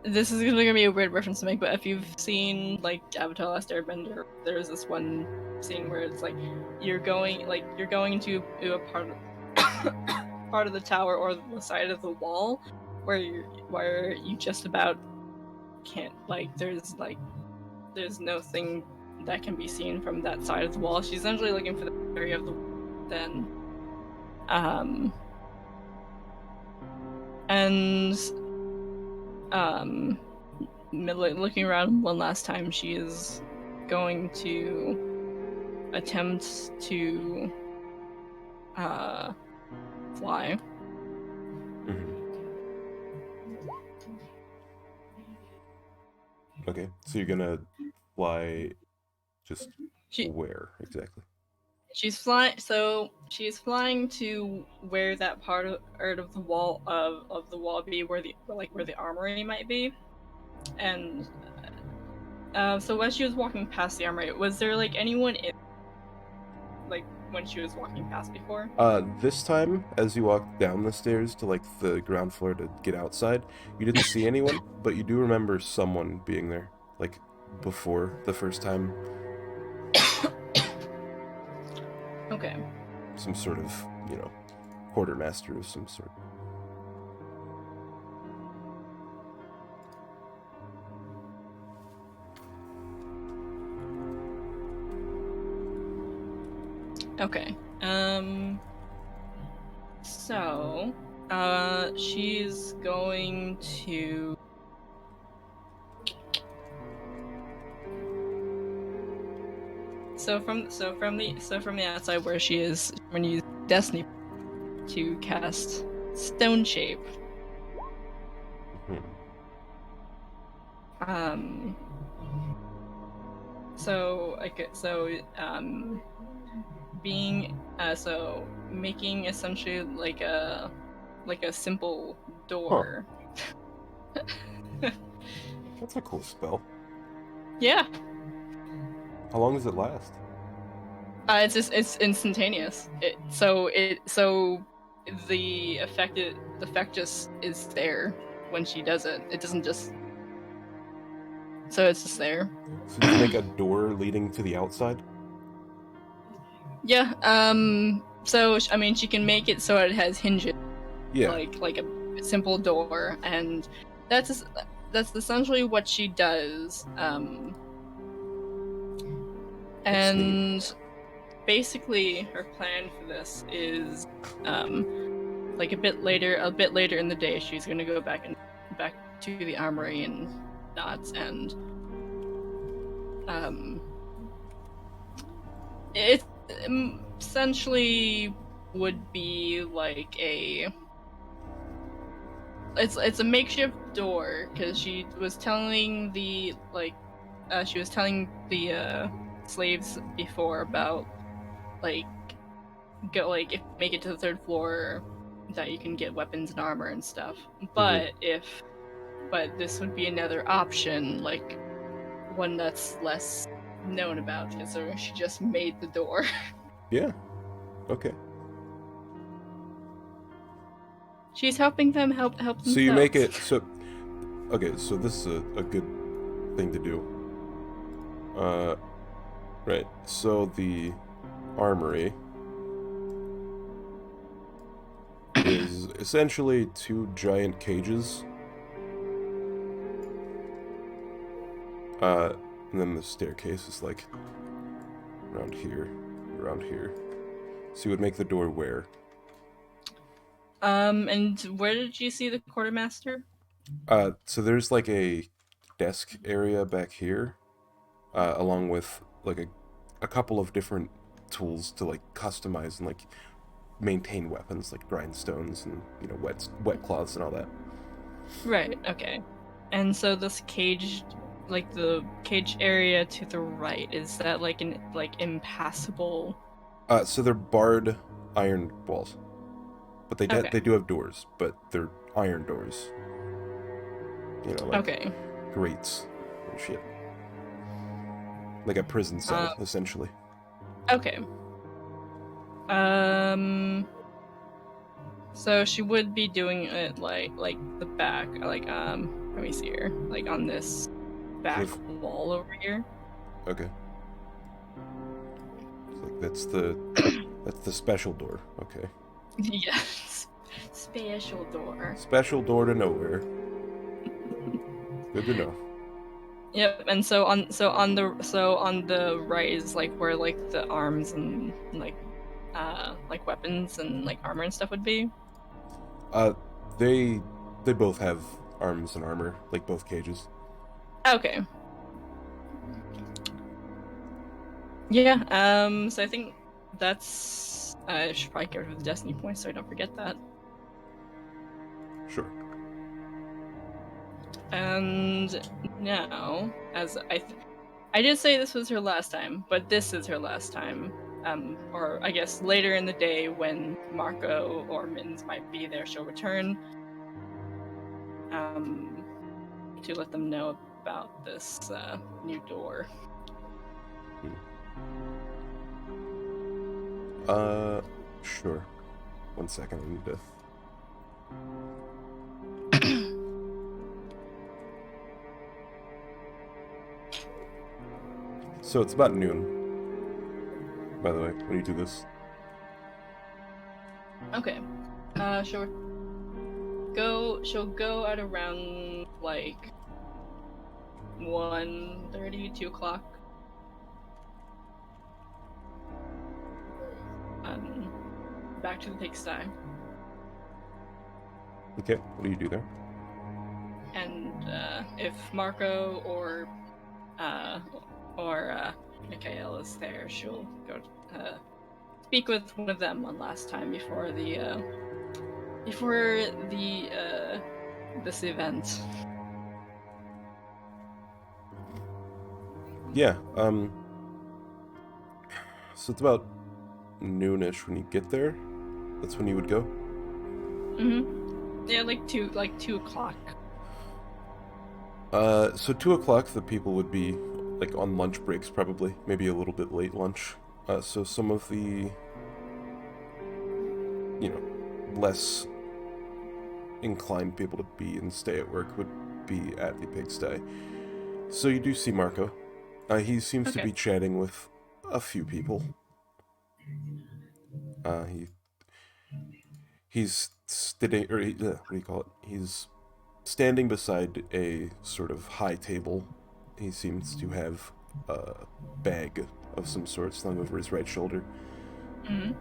This is gonna be a weird reference to make, but if you've seen like Avatar: Last Airbender, there's this one scene where it's like you're going to a part of the tower or the side of the wall where you just about can't, like, there's nothing that can be seen from that side of the wall. She's essentially looking for the area of the then and looking around one last time, she is going to attempt to fly. Okay, so you're gonna fly just She where exactly? she's flying to where that part of the wall be where the armory might be, and so as she was walking past the armory, was there like anyone in like when she was walking past before? This time, as you walked down the stairs to like the ground floor to get outside, you didn't see anyone, but you do remember someone being there, like before the first time. Okay. Some sort of, quartermaster of some sort. Okay. So, she's going to. So from the outside where she is, when you use Destiny to cast Stone Shape. Hmm. Um. Being making essentially like a simple Huh. door. That's a cool spell. Yeah. How long does it last? It's instantaneous. So the effect just is there when she does it. It doesn't just so it's just there. So did you make a door leading to the outside? Yeah. So I mean, she can make it so it has hinges, Yeah. like a simple door, and that's that's essentially what she does. That's neat. And basically, her plan for this is, like a bit later in the day, she's gonna go back to the armory and knots, and um, it essentially would be like it's a makeshift door because she was telling the slaves before about like if you make it to the third floor that you can get weapons and armor and stuff, Mm-hmm. but this would be another option, like one that's less known about because she just made the door. Yeah. Okay. She's helping them help So you make themselves. it so. Okay, so this is a good thing to do. Uh, right. So the armory is essentially two giant cages. Uh, and then the staircase is like around here, around here. So you would make the door where? And where did you see the quartermaster? So there's like a desk area back here, along with like a couple of different tools to like customize and like maintain weapons, like grindstones and wet cloths and all that. Right. Okay. And so this cage, like the cage area to the right, is that like an impassable? So they're barred iron walls, but Okay. they do have doors, but they're iron doors. Like Okay. grates and shit, like a prison Uh, cell essentially. okay. Um. So she would be doing it like the back, let me see here, like on this back If wall over here. okay, it's like that's the special door. Okay, Yes. Special door. special door to nowhere. Good to know. Yep, and so on the right is like where like the arms and like weapons and like armor and stuff would be. Uh, they they both have arms and armor, like both cages. Okay. Yeah, so I think that's I should probably get rid of the destiny points so I don't forget that. Sure. And now, as I did say this was her last time, but this is her last time. Or I guess later in the day when Marco or Mittens might be there, she'll return to let them know about this new door. Sure. 1 second, I need to... So it's about noon, by the way, when you do this. Okay. She'll go at around like 1:30, 2 o'clock. Back to the pigsty. Okay, what do you do there? And if Marco or Mikhail is there, she'll go speak with one of them one last time before this event. Yeah, so it's about noonish when you get there. That's when you would go? Mm-hmm. Yeah, like 2 o'clock. So 2 o'clock, the people would be, like, on lunch breaks, probably. Maybe a little bit late lunch. So some of the, less inclined people to be and stay at work would be at the pigsty. So you do see Marco. He seems to be chatting with a few people. He's sitting, or what do you call it? He's standing beside a sort of high table. He seems to have a bag of some sort slung over his right shoulder. Mm-hmm.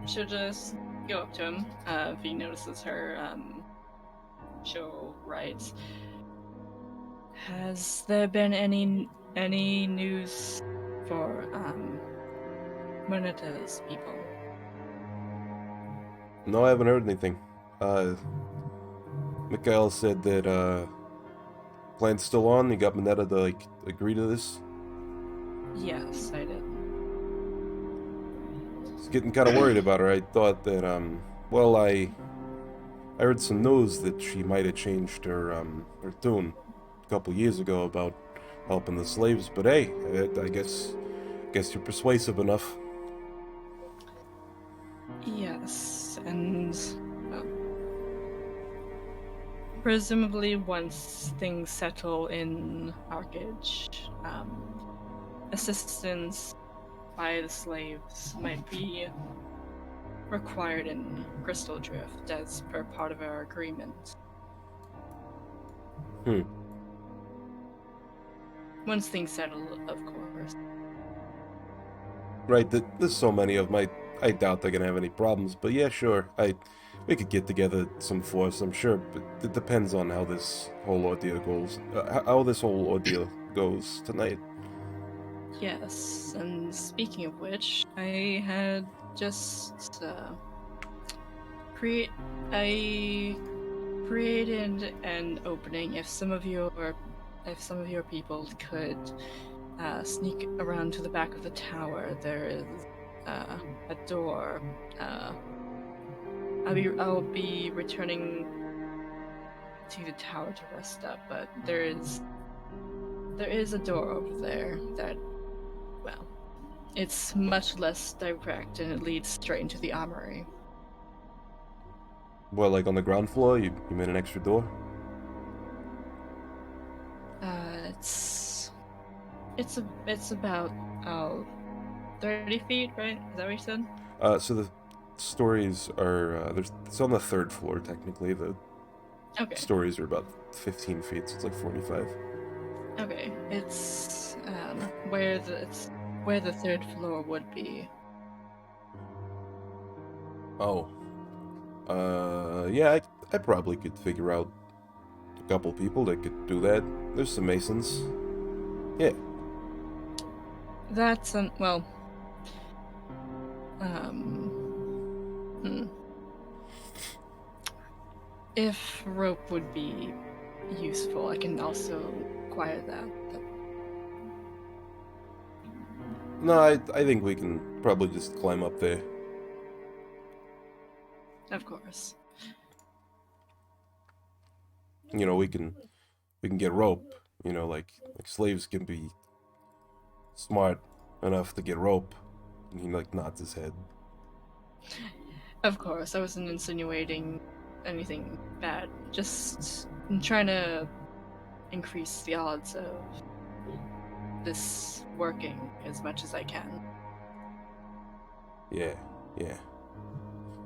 She'll just go up to him. If he notices her, she'll write, "Has there been any news for Moneta's people?" No, I haven't heard anything. Mikhail said that plan's still on. You got Moneta to agree to this. Yes, I did. I was getting kind of worried about her. I thought that I heard some news that she might have changed her tune a couple years ago about helping the slaves. But hey, I guess you're persuasive enough. Yes, and well, presumably once things settle in Archedge, assistance by the slaves might be required in Crystal Drift as per part of our agreement. Once things settle, of course. Right, there's so many of them. I doubt they're gonna have any problems. But yeah, sure. We could get together some force, I'm sure. But it depends on how this whole ordeal goes. How this whole ordeal goes tonight. Yes, and speaking of which, I had just created an opening. If some of your people could sneak around to the back of the tower, there is a door. I'll be returning to the tower to rest up, but there is a door over there that, well, it's much less direct and it leads straight into the armory. Well, like on the ground floor, you made an extra door? It's about 30 feet, right? Is that what you said? So the stories are it's on the 3rd floor technically. The stories are about 15 feet, so it's like 45. Okay, it's where the 3rd floor would be. Oh. Yeah, I probably could figure out a couple people that could do that. There's some masons. Yeah. That's well. If rope would be useful, I can also acquire that. No, I think we can probably just climb up there. Of course. You know, we can get rope. You know, like slaves can be smart enough to get rope. And he like nods his head. Of course, I wasn't insinuating anything bad. Just trying to increase the odds of this working as much as I can. Yeah.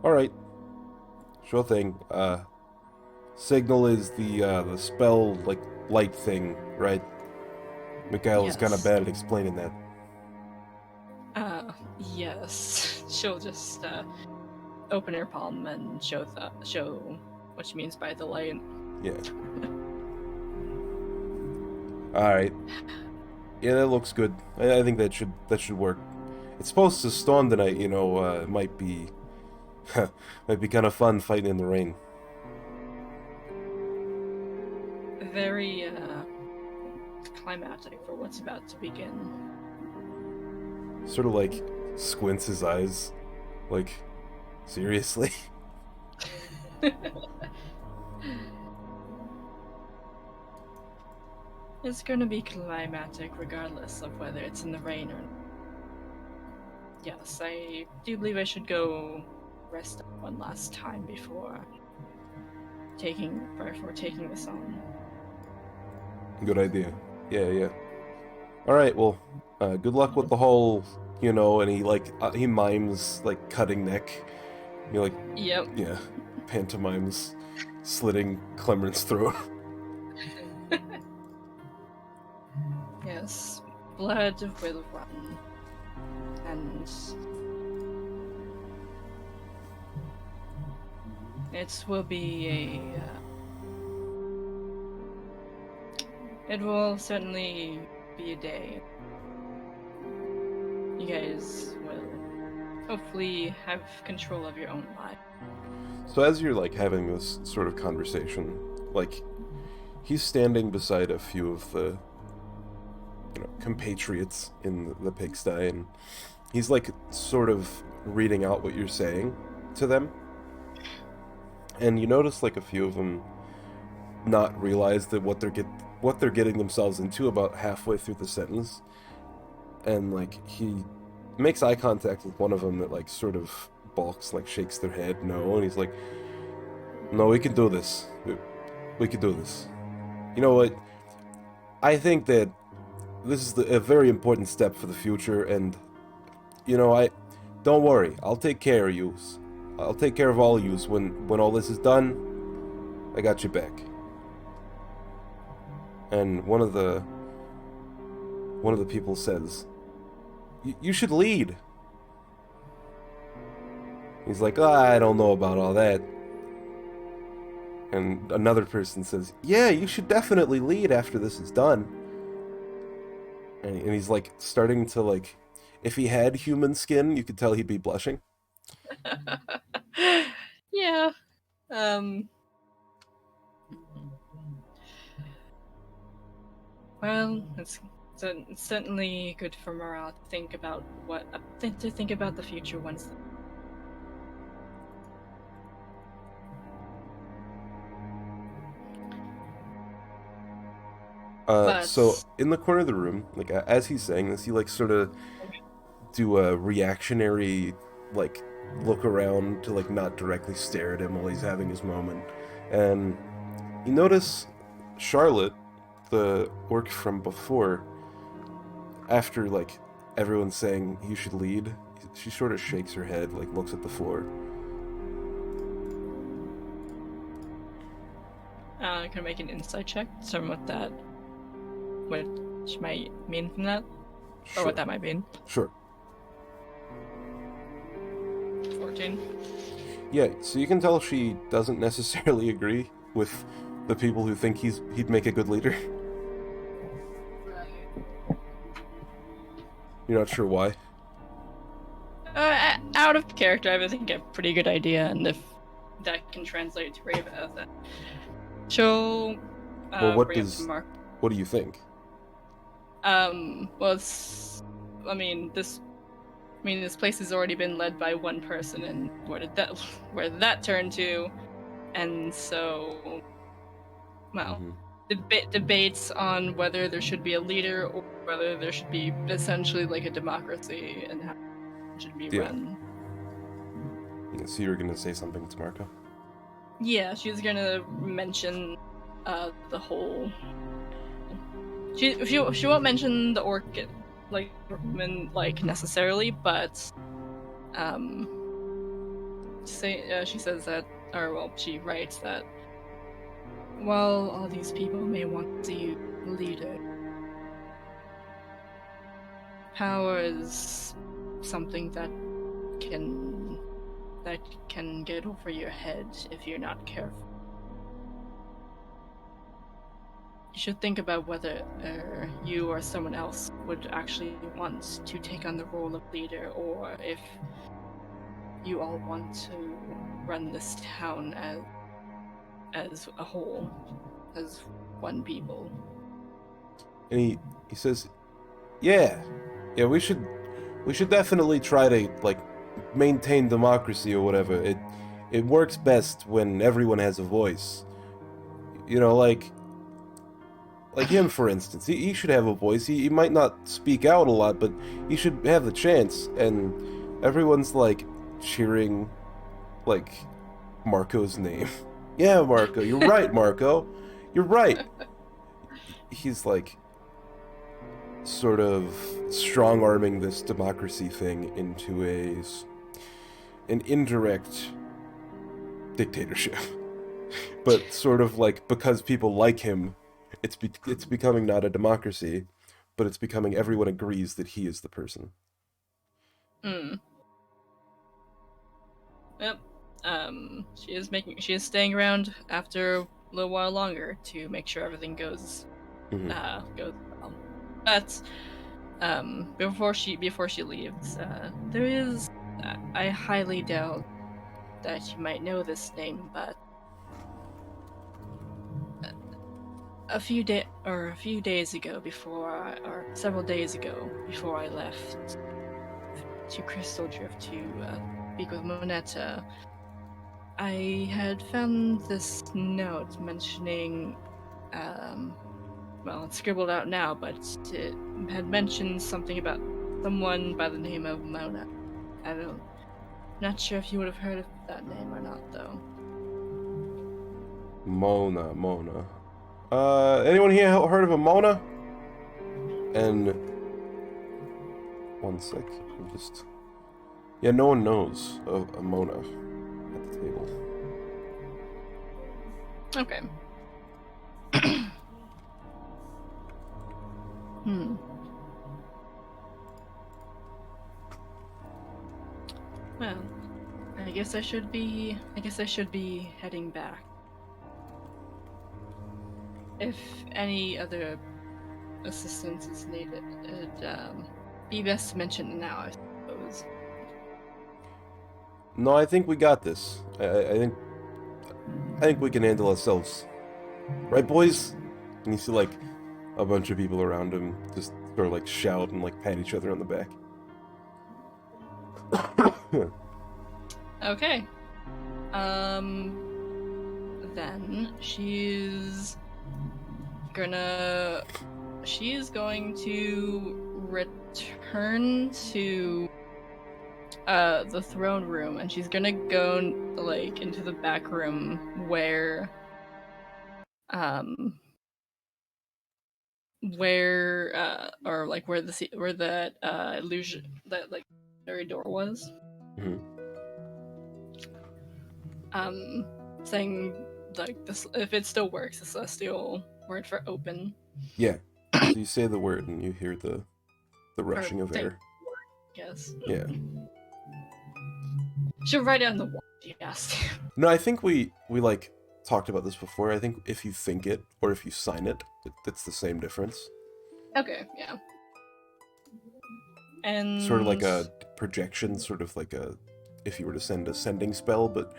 All right. Sure thing. Signal is the spell like light thing, right? Mikhail is kind of Yes. bad at explaining that. Yes. She'll just open her palm and show what she means by the light. Yeah. All right. Yeah, that looks good. I think that should work. It's supposed to storm tonight. You know, it might be might be kind of fun fighting in the rain. Very climatic for what's about to begin. Sort of like squints his eyes, like seriously. It's gonna be climatic regardless of whether it's in the rain or not. Yes, I do believe I should go rest up one last time before taking this on. Good idea. Yeah. All right. Well, good luck with the whole. You know, and he mimes like cutting neck. You like. Yep. Yeah, pantomimes slitting Clemmer's throat. Yes, blood will run, and it will be it will certainly be a day. You guys will hopefully have control of your own life. So as you're like having this sort of conversation, like he's standing beside a few of the compatriots in the pigsty, and he's like sort of reading out what you're saying to them. And you notice like a few of them not realize that what they're getting themselves into about halfway through the sentence. And like he makes eye contact with one of them that like sort of balks, like shakes their head no, and he's like, no, we can do this. We can do this. You know what? I think that this is a very important step for the future, and you know, don't worry. I'll take care of you. I'll take care of all of you when all this is done. I got you back. And one of the people says, you should lead. He's like, I don't know about all that. And another person says, yeah, you should definitely lead after this is done. And he's like starting to like, if he had human skin, you could tell he'd be blushing. Yeah. Well, it's certainly good for morale to think about the future once. So in the corner of the room, like as he's saying this, you like sort of do a reactionary like look around to like not directly stare at him while he's having his moment, and you notice Charlotte, the orc from before, after like everyone's saying you should lead, she sort of shakes her head, like looks at the floor. Can I make an insight check to determine what she might mean from that? Sure. Or what that might mean? Sure. 14. Yeah, so you can tell she doesn't necessarily agree with the people who think he'd make a good leader. You're not sure why? Out of character, I think a pretty good idea, and if that can translate to Rheva, then she'll Well, bring up to Mark. what do you think? Well, this place has already been led by one person, and where did that turn to? And so, well, debates on whether there should be a leader or whether there should be essentially like a democracy and how it should be run. So you're gonna say something to Marco? Yeah, she was gonna mention the whole. She won't mention the orchid necessarily, but she says that, or well, she writes that while all these people may want to see you leader, power is something that can get over your head if you're not careful. You should think about whether you or someone else would actually want to take on the role of leader, or if you all want to run this town as a whole, as one people. And he says, yeah, we should definitely try to like maintain democracy or whatever. It works best when everyone has a voice. You know, like him, for instance. He should have a voice. He might not speak out a lot, but he should have the chance. And everyone's like cheering like Marco's name. Yeah, Marco, you're right, Marco. You're right. He's like sort of strong-arming this democracy thing into an indirect dictatorship. But sort of like, because people like him, it's becoming not a democracy, but it's becoming everyone agrees that he is the person. Yep. She is staying around after a little while longer to make sure everything goes well. But before she leaves, there is I highly doubt that you might know this name, but several days ago, before I left to Crystal Drift to speak with Moneta, I had found this note mentioning, well, it's scribbled out now, but it had mentioned something about someone by the name of Mona. Not sure if you would have heard of that name or not, though. Mona. Anyone here heard of a Mona? And one sec, yeah, no one knows of a Mona at the table. Okay. Well, I guess I should be heading back. If any other assistance is needed, it'd be best to mention it now, I suppose. No, I think we got this. I think we can handle ourselves. Right, boys? And you see, like, a bunch of people around him just sort of, like, shout and, like, pat each other on the back. Okay. Then she's going to return to the throne room, and she's gonna go like into the back room where that illusion, that like door was. Saying like this, if it still works, the celestial word for open. Yeah. So you say the word and you hear the rushing of air. Yes. Yeah. She'll write it on the wall. She asked. No, I think we like talked about this before. I think if you think it or if you sign it, it's the same difference. Okay. Yeah. And sort of like a projection, sort of like if you were to send a sending spell, but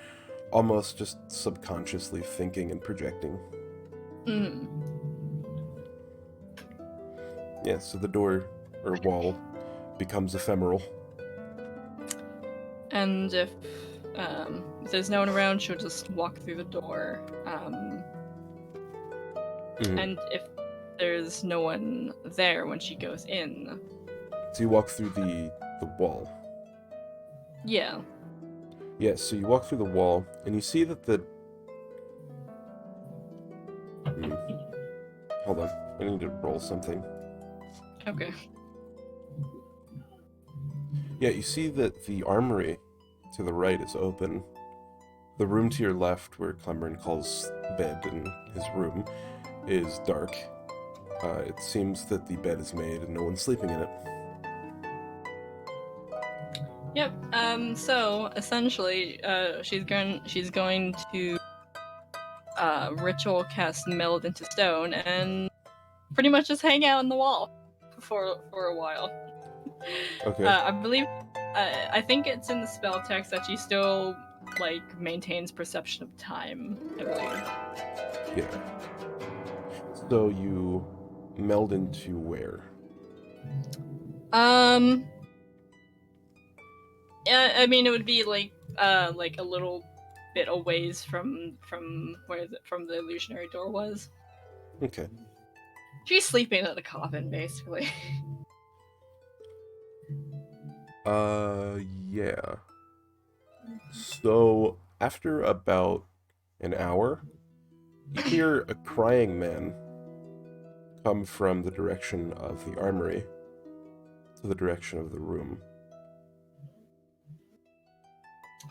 almost just subconsciously thinking and projecting. Mm. Yeah, so the door or wall becomes ephemeral. And if there's no one around, she'll just walk through the door. Mhm. And if there's no one there when she goes in, So you walk through the wall. yeah. Yeah, so you walk through the wall, and you see that the... Hold on, I need to roll something. Okay. Yeah, you see that the armory to the right is open. The room to your left, where Clemburn calls bed in his room, is dark. It seems that the bed is made and no one's sleeping in it. Yep. So essentially, she's going to ritual cast meld into stone and pretty much just hang out on the wall for a while. Okay. I believe, I think it's in the spell text that she still like maintains perception of time. I believe. Yeah. So you meld into where? Yeah, I mean it would be like a little bit a ways from from the illusionary door was. Okay. She's sleeping in a coffin, basically. Yeah. So after about an hour, you hear a crying man come from the direction of the armory to the direction of the room.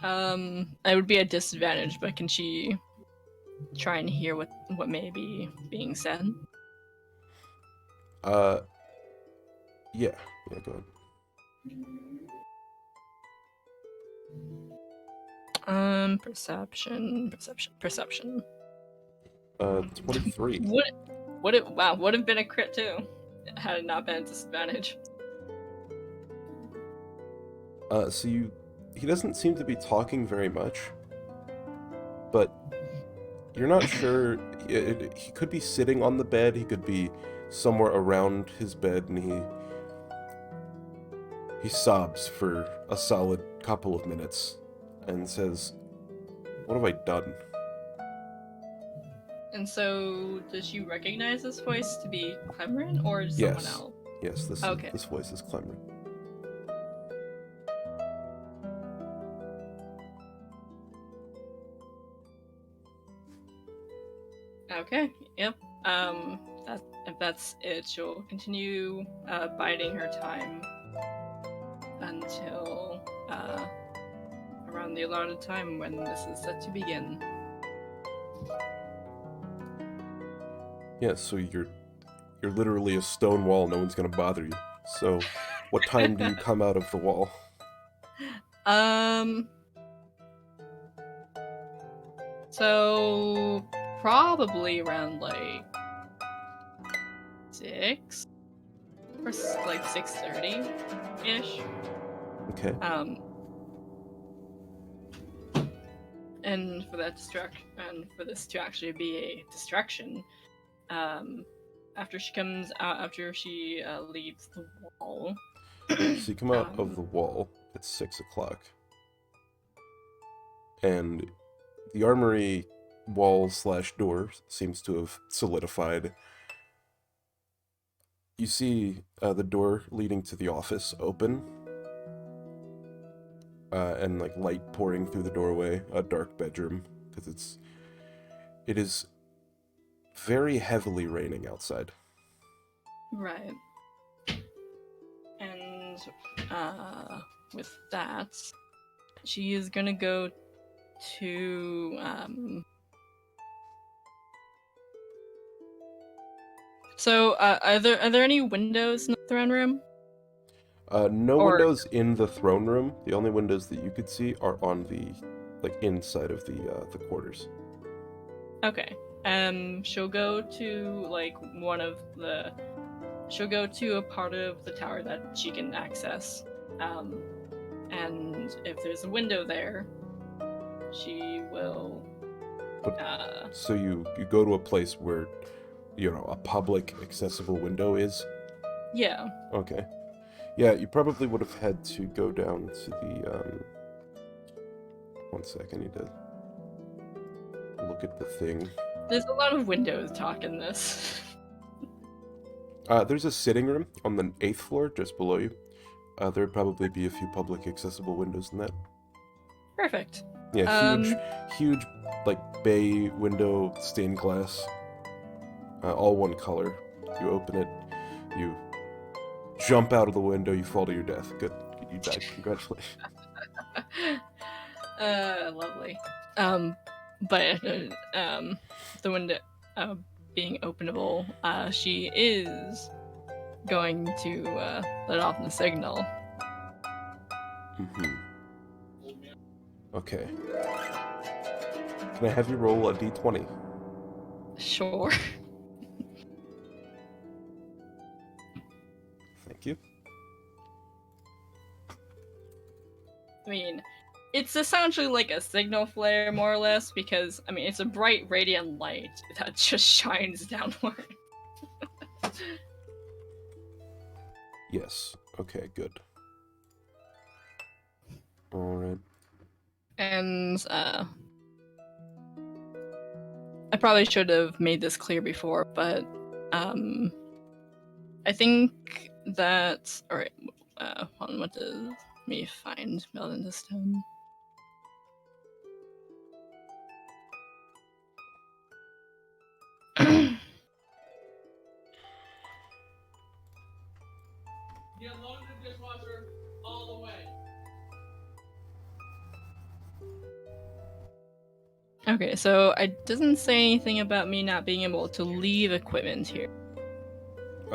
I would be at disadvantage, but can she try and hear what may be being said? Uh, yeah. Yeah, go ahead. Perception. 23. Would have been a crit too, had it not been a disadvantage. So he doesn't seem to be talking very much, but you're not sure. He could be sitting on the bed, he could be somewhere around his bed, and he sobs for a solid couple of minutes and says, "What have I done?" And so, does she recognize this voice to be Clemrin or someone Yes. else? Yes, Okay. this voice is Clemrin. Okay. Yep. If that's it, she'll continue biding her time until around the allotted time when this is set to begin. Yeah, so you're literally a stone wall, no one's gonna bother you. So what time do you come out of the wall? So probably around like 6 or like 6:30 ish. Okay. And for this to actually be a distraction, after she comes out, after she leaves the wall. So you come out of the wall at 6 o'clock. And the armory wall / door seems to have solidified. You see the door leading to the office open, and like light pouring through the doorway. A dark bedroom, because it is very heavily raining outside. Right. And with that, she is gonna go to So, are there any windows in the throne room? No Or windows in the throne room. The only windows that you could see are on the inside of the quarters. okay, she'll go to like she'll go to a part of the tower that she can access, and if there's a window there, she will. So you go to a place where, a public accessible window is? Yeah. Okay. Yeah, you probably would have had to go down to the, one sec, I need to look at the thing. There's a lot of windows talk in this. There's a sitting room on the 8th floor, just below you. There'd probably be a few public accessible windows in that. Perfect. Yeah, huge, like, bay window, stained glass. All one color. You open it, you jump out of the window, you fall to your death. Good. You died. Congratulations. Lovely. But the window being openable, she is going to let off the signal. Okay. Can I have you roll a d20? Sure. Thank you. I mean, it's essentially like a signal flare, more or less, because, I mean, it's a bright, radiant light that just shines downward. Yes. Okay, good. Alright. And, I probably should have made this clear before, but, I think that... Alright, hold on, what does... Let me find Meld into Stone. Get loaded the dishwasher all the way. Okay, so it doesn't say anything about me not being able to leave equipment here.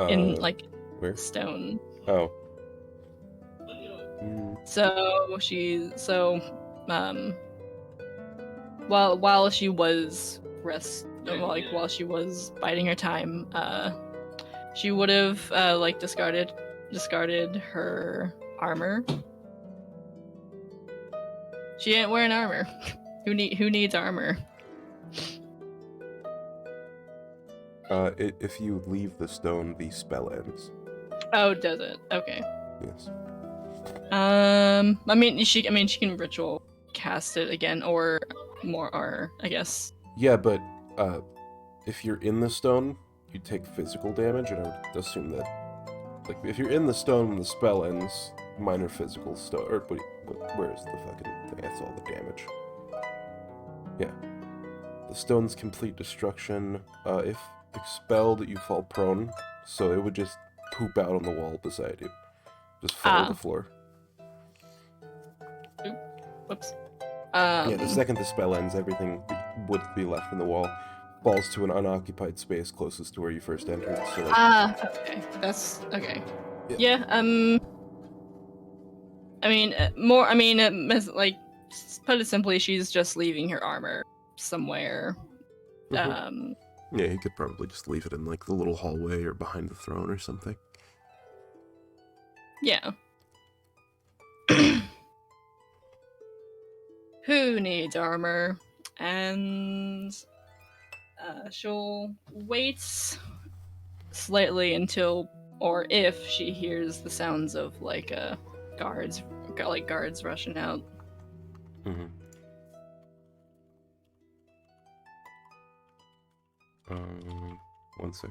In, like, where? stone. Oh. While she was while she was biding her time, she would have discarded her armor. She ain't wearing armor. Who needs armor? If you leave the stone, the spell ends. Oh, does it? Okay. Yes. I mean, she can ritual cast it again, or I guess. Yeah, but if you're in the stone, you take physical damage, and I would assume that, like, if you're in the stone when the spell ends, minor physical stuff. Or where's the fucking thing? That's all the damage. Yeah. The stone's complete destruction. If expelled, you fall prone, so it would just poop out on the wall beside you. Just fall to the floor. Whoops. Yeah, the second the spell ends, everything would be left in the wall falls to an unoccupied space closest to where you first entered. So. Okay. That's okay. Yeah. I mean, put it simply, she's just leaving her armor somewhere. Mm-hmm. Yeah, you could probably just leave it in, like, the little hallway or behind the throne or something. Yeah. Who needs armor? And she'll wait slightly until, or if she hears the sounds of guards rushing out. Mm-hmm. One sec.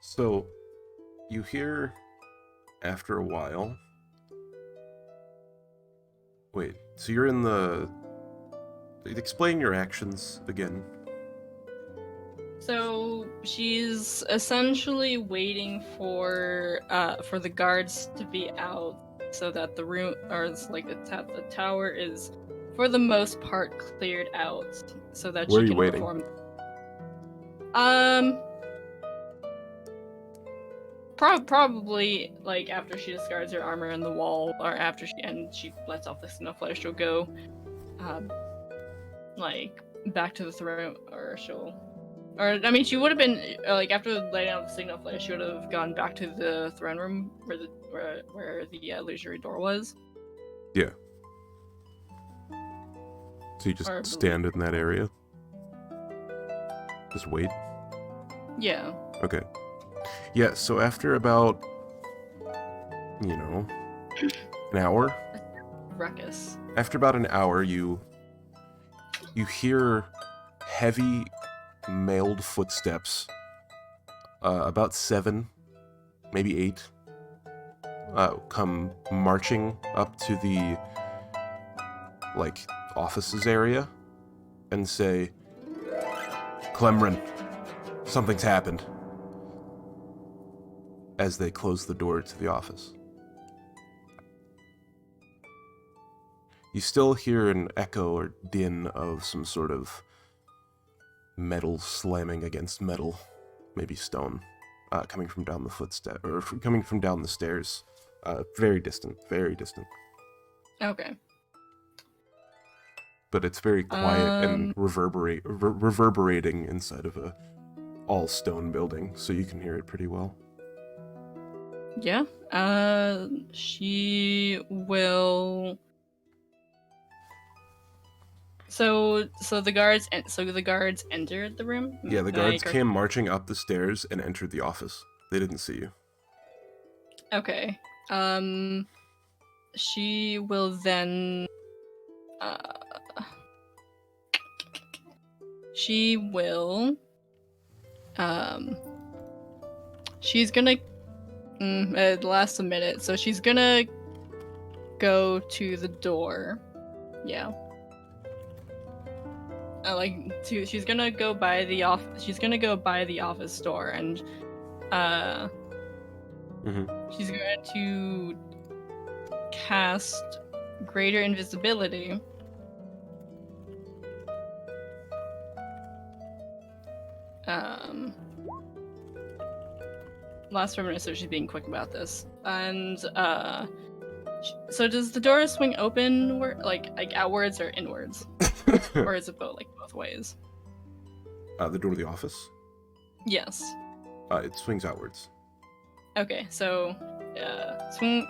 So, you hear, after a while... Wait, so you're in the... Explain your actions again. So, she's essentially waiting for the guards to be out so that the room, or the tower is, for the most part, cleared out so that Where she are you can waiting? perform. Probably after she discards her armor in the wall, or after she lets off the snowflake, she'll go back to the throne, or she'll Or, I mean, she would have been, like, after laying out the signal flash, she would have gone back to the throne room where the illusory door was. Yeah. So you just Or stand in that area? Just wait? Yeah. Okay. Yeah, so after about, an hour? Ruckus. After about an hour, you hear heavy, mailed footsteps. About 7, maybe 8, come marching up to the, offices area and say, Clemrin, something's happened, as they close the door to the office. You still hear an echo or din of some sort of metal slamming against metal, maybe stone, coming from down the coming from down the stairs. Very distant, very distant. Okay. But it's very quiet and reverberating inside of a all stone building, so you can hear it pretty well. Yeah. She will. So the guards entered the room. Yeah, the guards came marching up the stairs and entered the office. They didn't see you. Okay. She will then. She will. She's gonna. It lasts a minute, so she's gonna go to the door. Yeah. She's gonna go by the She's gonna go by the office door, and she's going to cast Greater Invisibility. Last 4 minutes, so she's being quick about this. And so does the door swing open, like outwards or inwards, or is it both ways? The door to the office? Yes. It swings outwards. Okay, so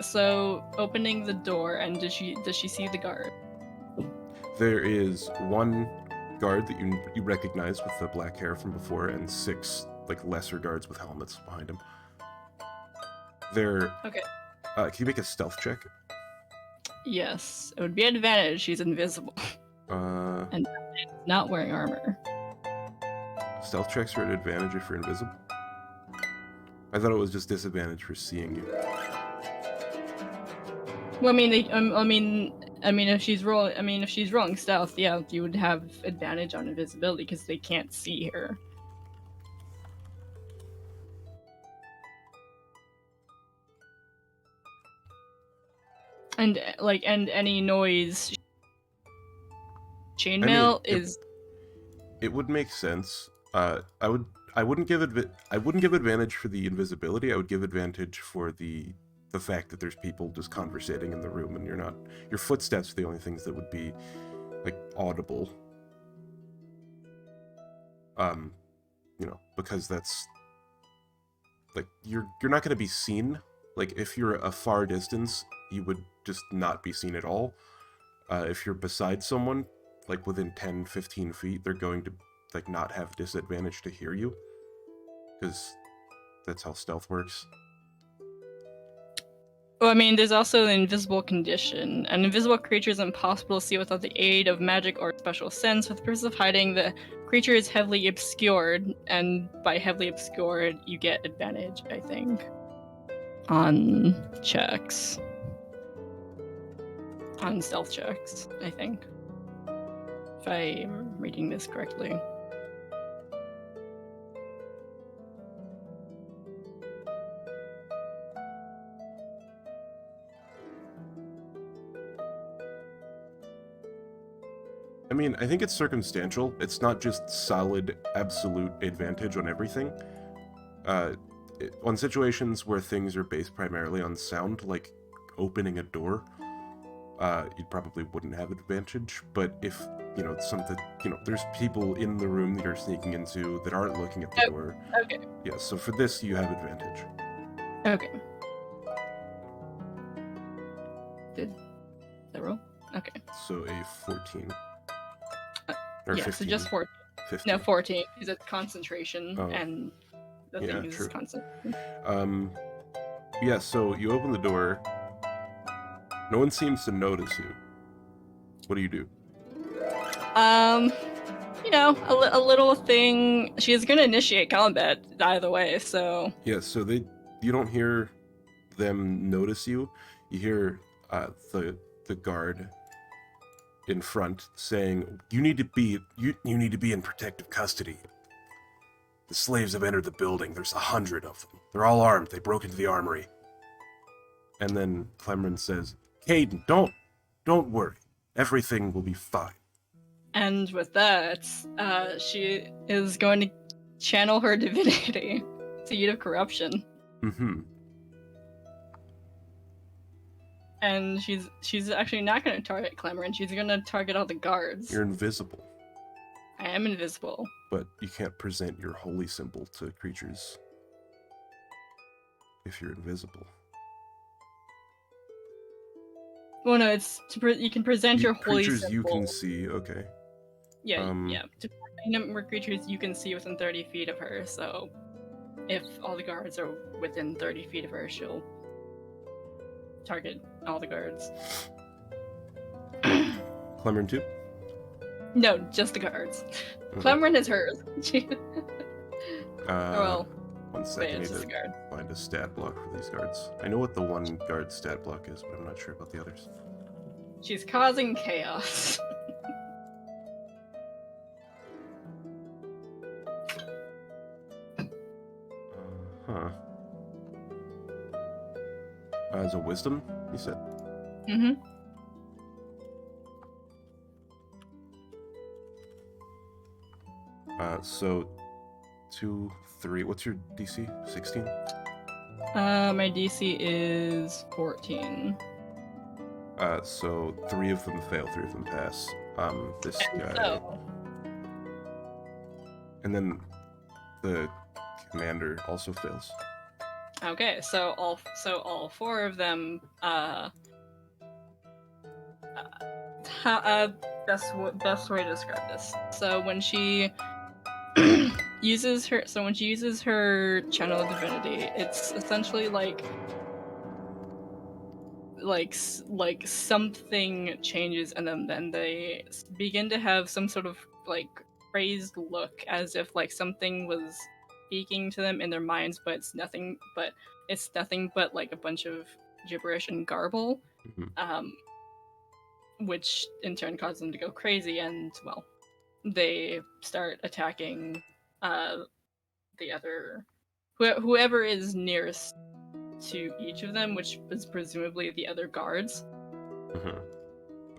so opening the door, and does she see the guard? There is one guard that you recognize with the black hair from before, and 6 lesser guards with helmets behind him. They're okay. Can you make a stealth check? Yes, it would be an advantage. She's invisible. And not wearing armor. Stealth checks are an advantage if you're invisible. I thought it was just disadvantage for seeing you. Well, I mean, if she's rolling stealth, yeah, you would have advantage on invisibility because they can't see her. And any noise, chainmail is. It would make sense. I wouldn't give advantage for the invisibility. I would give advantage for the fact that there's people just conversating in the room, and your footsteps are the only things that would be audible. Because that's you're not going to be seen. If you're a far distance, you would just not be seen at all. If you're beside someone, within 10-15 feet, they're going to not have disadvantage to hear you, because that's how stealth works. Well, I mean, there's also the invisible condition. An invisible creature is impossible to see without the aid of magic or special sense. For the purpose of hiding, the creature is heavily obscured, and by heavily obscured, you get advantage, I think, on checks. On stealth checks, I think. If I'm reading this correctly. I mean, I think it's circumstantial. It's not just solid, absolute advantage on everything. On situations where things are based primarily on sound, like opening a door, you probably wouldn't have advantage. But if there's people in the room that you're sneaking into that aren't looking at the door. Okay. Yeah, so for this, you have advantage. Okay. Did that roll? Okay. So a 14. Uh, Or yeah, 15. so just 14. 15. No, 14, because it's concentration, Oh. and the Yeah, thing is true. concentration. Yeah, so you open the door. No one seems to notice you. What do you do? A little thing. She is going to initiate combat either way, so... Yeah, so you don't hear them notice you. You hear the guard in front saying, you need to be in protective custody. The slaves have entered the building. There's 100 of them. They're all armed. They broke into the armory. And then Clemron says, Caden, don't worry. Everything will be fine. And with that, she is going to channel her divinity, Seed of Corruption. Mm-hmm. And she's actually not going to target Clemron. She's going to target all the guards. You're invisible. I am invisible. But you can't present your holy symbol to creatures if you're invisible. Well, no, it's you can present your holy creatures symbol. you can see. Okay. Yeah, yeah. To number of creatures you can see within 30 feet of her. So, if all the guards are within 30 feet of her, she'll target all the guards. Clemron too? No, just the guards. Okay. Clemron is hers. One yeah, second. it's I just need a guard. to find a stat block for these guards. I know what the one guard stat block is, but I'm not sure about the others. She's causing chaos. Huh. As a wisdom, you said? Mm-hmm. So 2, 3. What's your DC? 16? My DC is 14. So 3 of them fail, 3 of them pass. This guy. So, And then the commander also fails. okay, so all 4 of them best way to describe this. So when she uses her channel of divinity, it's essentially like something changes in them, then they begin to have some sort of like crazed look, as if like something was speaking to them in their minds, but it's nothing but like a bunch of gibberish and garble. Mm-hmm. Which in turn causes them to go crazy, and well, they start attacking the other whoever is nearest to each of them, which is presumably the other guards. Mm-hmm.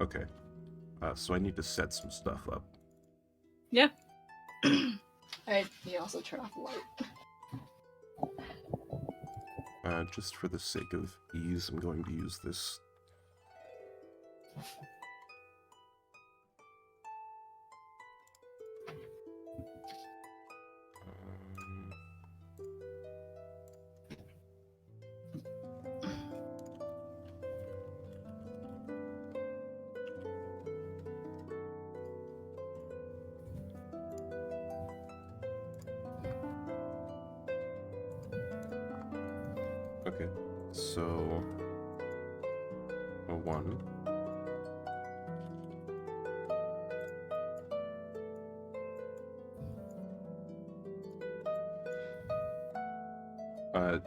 Okay. So I need to set some stuff up. Yeah. You also turn off the light. Just for the sake of ease, I'm going to use this. Okay, so a 1.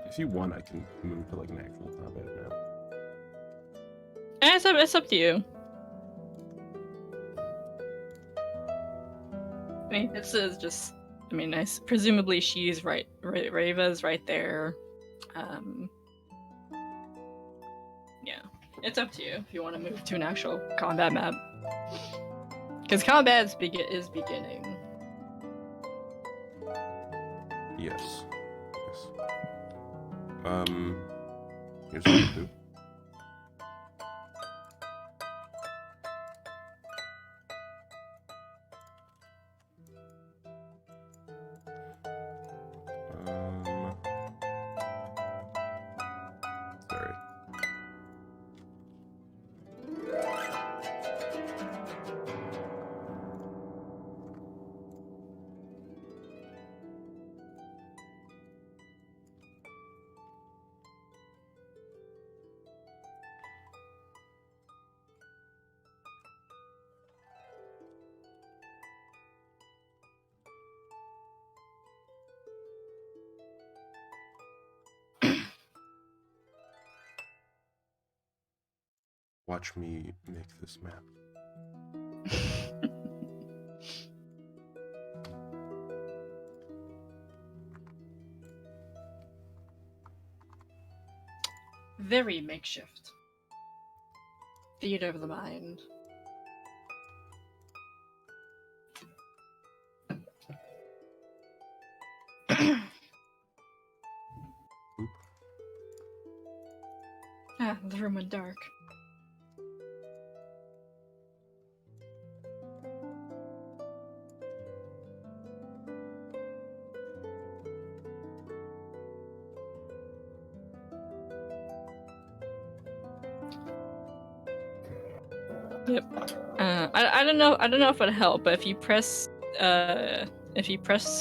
If you want, I can move to like an actual combat now. It's up to you. I mean, this is just. I mean, presumably she's right. Rheva's right there. Yeah, it's up to you if you want to move to an actual combat map. Because combat is beginning. Yes. Here's what I do. Watch me make this map. Very makeshift. Theater of the mind. The room went dark. Yep. I don't know. I don't know if it'll help, but if you press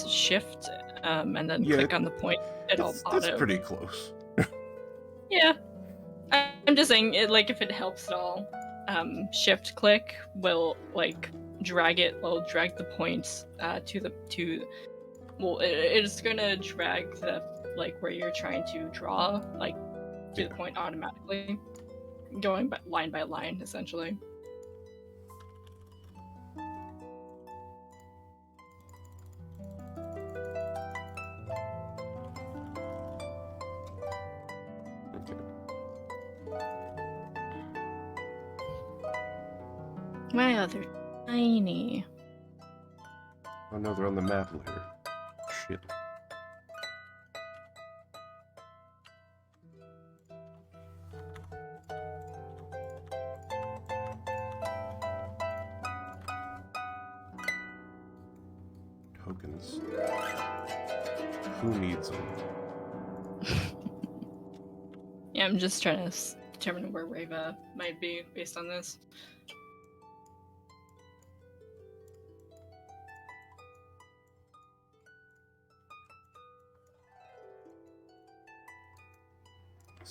shift and then click on the point, it'll It's auto. pretty close. Yeah. I'm just saying, like, if it helps at all, shift click will like drag the points it's gonna drag the where you're trying to draw to the point automatically, going line by line essentially. Wow, they're tiny. Oh no, they're on the map layer. Shit. Tokens. Who needs them? Yeah, I'm just trying to determine where Rheva might be based on this.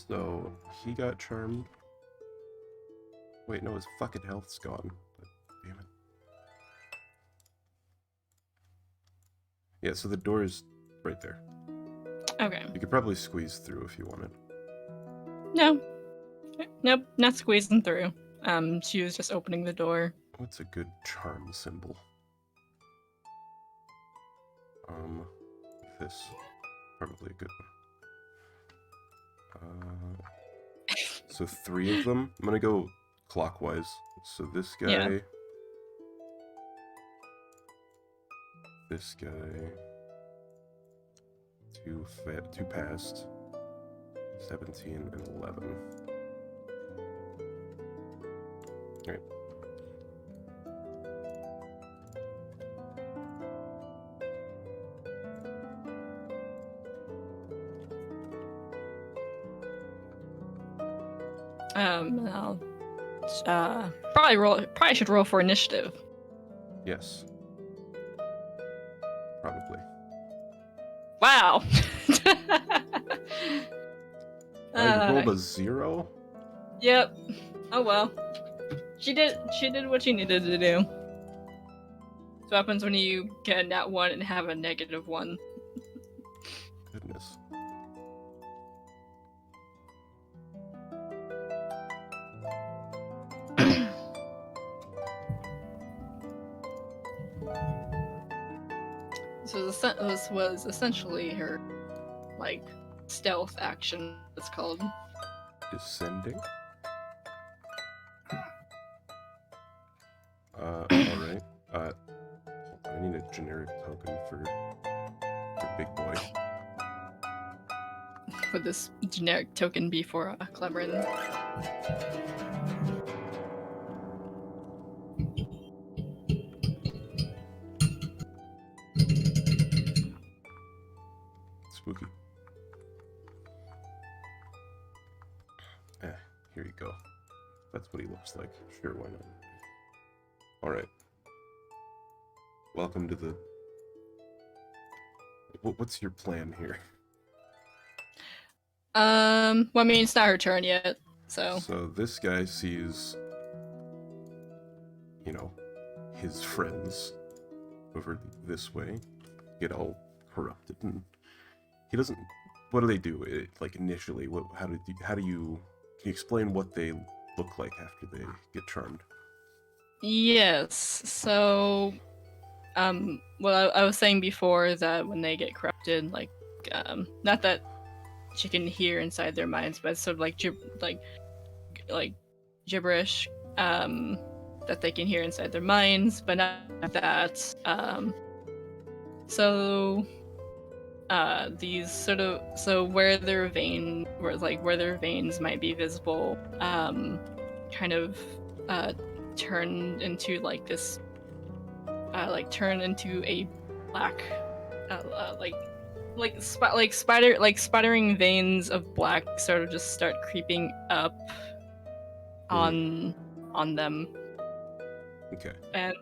So, he got charmed. Wait, no, his fucking health's gone. Damn it. Yeah, so the door is right there. Okay. You could probably squeeze through if you wanted. No. Nope, not squeezing through. She was just opening the door. What's a good charm symbol? This. Probably a good one. So 3 of them. I'm gonna go clockwise. So this guy. Yeah. This guy. 2 past. 17 and 11. Alright. I'll probably should roll for initiative. Yes. Probably. Wow. I rolled a 0? Yep. Oh well. She did what she needed to do. So what happens when you get a nat 1 and have a -1? Goodness. So this was essentially her, stealth action, it's called. Descending? Alright. I need a generic token for Big Boy. Would this generic token be for Cleverin? Spooky. Here you go. That's what he looks like. Sure, why not? Alright. Welcome to the... What's your plan here? Well, I mean, it's not her turn yet, so... So this guy sees... you know, his friends over this way get all corrupted, and he doesn't... What do they do? Initially, how do you... Can you explain what they look like after they get charmed? Yes. So, well, I was saying before that when they get corrupted, like, not that she can hear inside their minds, but it's sort of like like gibberish, that they can hear inside their minds, but not that. So, these sort of where their veins might be visible, kind of turned into like this, turn into a black, sputtering veins of black sort of just start creeping up on them, Okay. and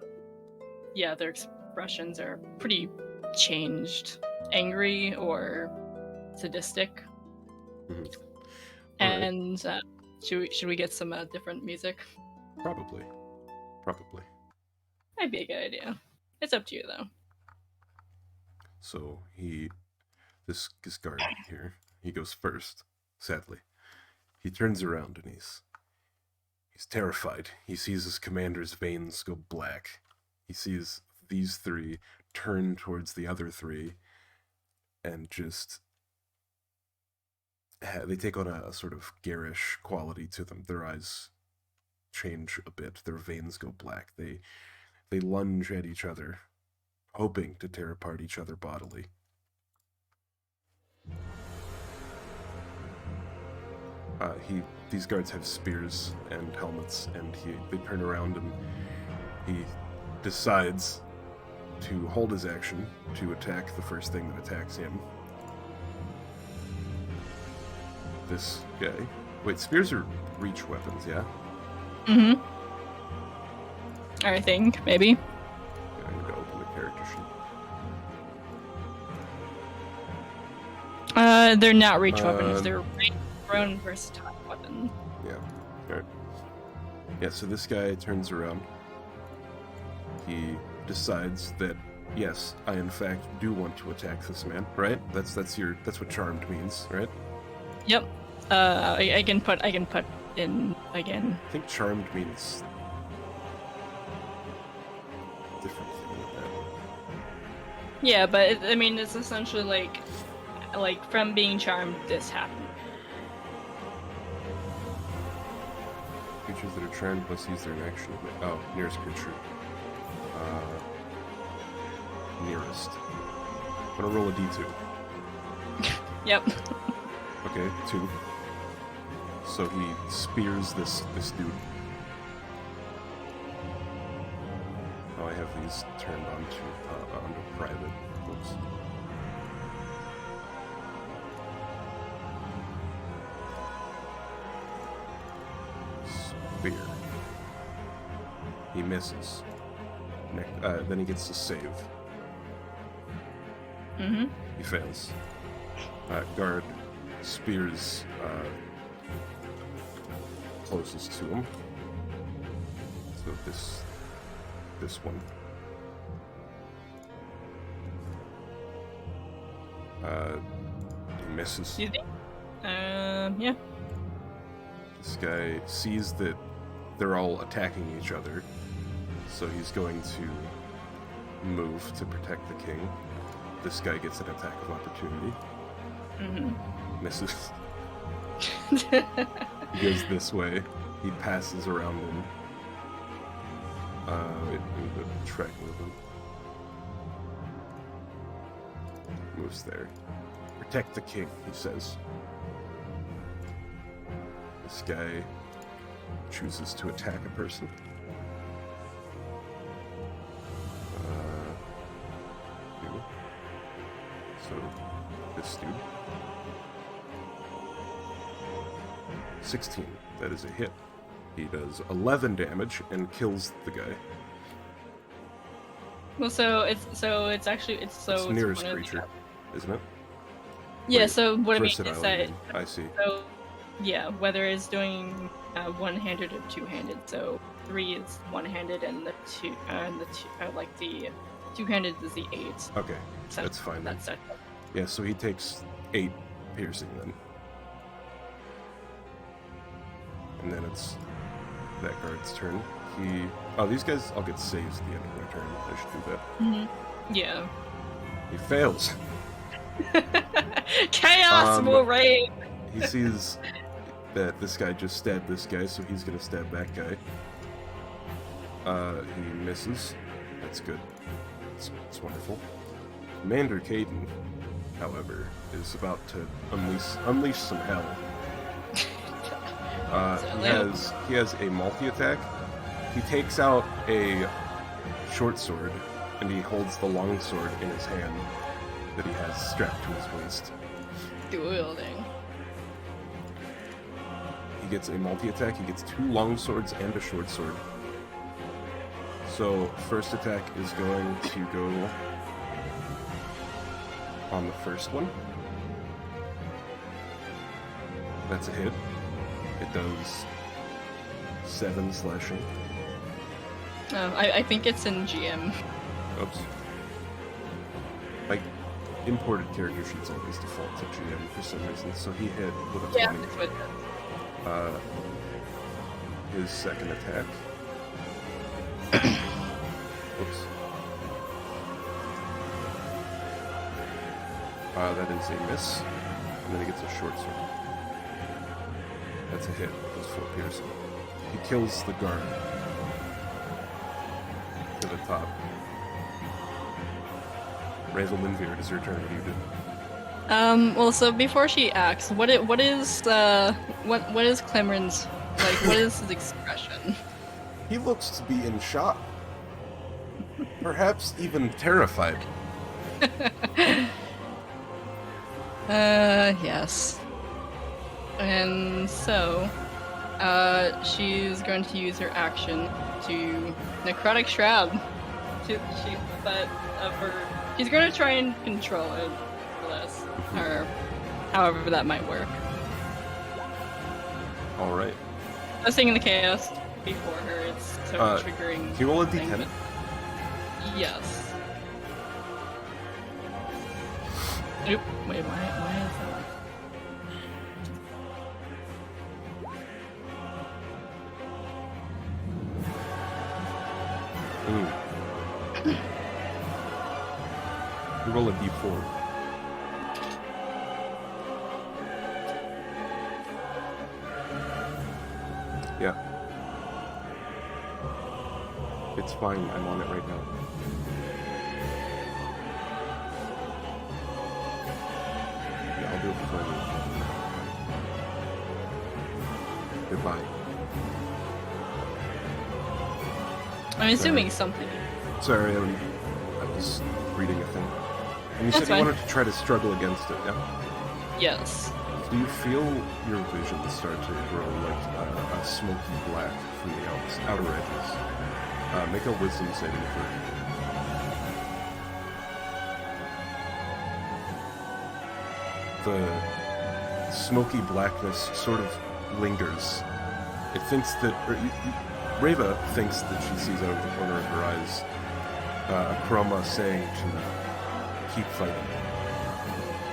yeah, their expressions are pretty changed, angry or sadistic. Mhm. And should we get some different music? Probably. Might be a good idea. It's up to you though. So this guard here, he goes first. Sadly, he turns around and he's terrified. He sees his commander's veins go black. He sees these three turn towards the other three, and just they take on a sort of garish quality to them. Their eyes change a bit. Their veins go black. They lunge at each other, hoping to tear apart each other bodily. These guards have spears and helmets, and they turn around and he decides to hold his action to attack the first thing that attacks him. This guy. Wait, spears are reach weapons, yeah? Mm-hmm. I think, maybe. Yeah, I need to open the character sheet. They're not reach weapons, they're thrown versatile weapons. Yeah. Alright. Yeah, so this guy turns around. He decides that, yes, I in fact do want to attack this man, right? That's what charmed means, right? Yep. I can put in again. I think charmed means different thing than that. Yeah, but it's essentially like from being charmed, this happened. Creatures that are charmed must use their action. Oh, nearest creature. Nearest. I'm gonna roll a d2. Yep. Okay, 2. So he spears this dude. Oh, I have these turned onto private. Oops. Spear. He misses. Then he gets to save. Mm-hmm. He fails. Guard spears closest to him. So this one. He misses. You think? Yeah. This guy sees that they're all attacking each other, so he's going to move to protect the king. This guy gets an attack of opportunity. Mm-hmm. Misses. He goes this way. He passes around him. Wait, I'm going to track with him. Moves there. Protect the king, he says. This guy chooses to attack a person. So, this dude. 16. That is a hit. He does 11 damage and kills the guy. Well, it's nearest creature, isn't it? Yeah. Wait, so what I mean is versatile, that. you mean. I see. So, yeah, whether it's doing one-handed or two-handed. So 3 is one-handed, and the two-handed is the 8. Okay, that's fine then. That's it. Yeah, so he takes 8 piercing then. And then it's that guard's turn. These guys all get saves at the end of their turn. I should do that. Mm-hmm. Yeah. He fails. Chaos will reign. He sees that this guy just stabbed this guy, so he's gonna stab that guy. He misses. That's good. It's wonderful. Commander Caden, however, is about to unleash some hell. He has a multi-attack. He takes out a short sword, and he holds the long sword in his hand that he has strapped to his waist. Dual wielding. He gets a multi-attack. He gets 2 long swords and a short sword. So, first attack is going to go on the first one. That's a hit. It does 7 slashing. I think it's in GM. Oops. Like, imported character sheets always default to GM for some reason, so he hit with a 20. Yeah, that's what His second attack. Oops. That is a miss, and then he gets a short sword. That's a hit. That's 4 piercing. He kills the guard to the top. Rheva Linvier, it is your turn. What do you do? Well, so before she acts, what is Clemron's, like, what is his expression? He looks to be in shock. Perhaps even terrified. Yes. And so, she's going to use her action to Necrotic Shroud. She's going to try and control it less, or however that might work. Alright. I was thinking the chaos before her, it's so triggering. Can you roll a thing, d10? but- Yes. Oop, wait, why is that? You roll a d4. Yeah. It's fine, I'm on it right now. Yeah, I'll do it before you. Goodbye. I'm assuming something. Sorry, I was reading a thing. And you That's said you fine. wanted to try to struggle against it, yeah? Yes. Do you feel your vision start to grow like a smoky black from the outer edges? Make a wisdom saving throw. The smoky blackness sort of lingers. It thinks that... Rheva thinks that she sees out of the corner of her eyes a chroma saying to keep fighting.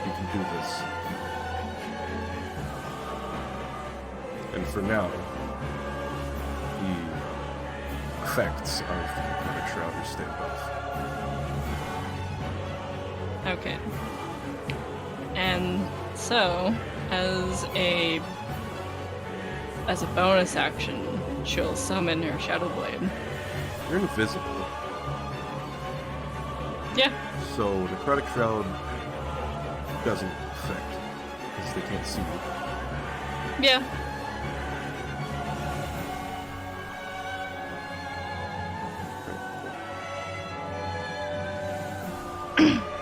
You can do this. And for now, the effects of the Necrotic Shroud are staying off. Okay. And so, as a bonus action, she'll summon her Shadow Blade. You're invisible, Yeah. so Necrotic Shroud doesn't affect, because they can't see you. Yeah.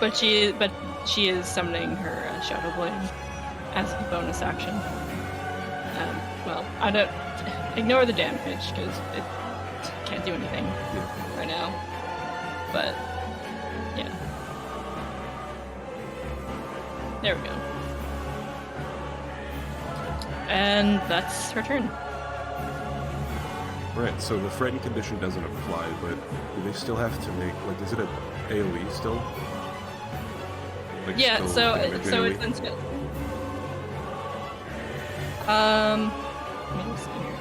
But she is summoning her Shadow Blade as a bonus action. Well, I don't ignore the damage because it can't do anything Yeah. right now. But yeah, there we go. And that's her turn. Right, so the frightened condition doesn't apply, but do they still have to make, like, is it a AoE still? Like, Yeah, still so damage so AoE? it's until let me see here.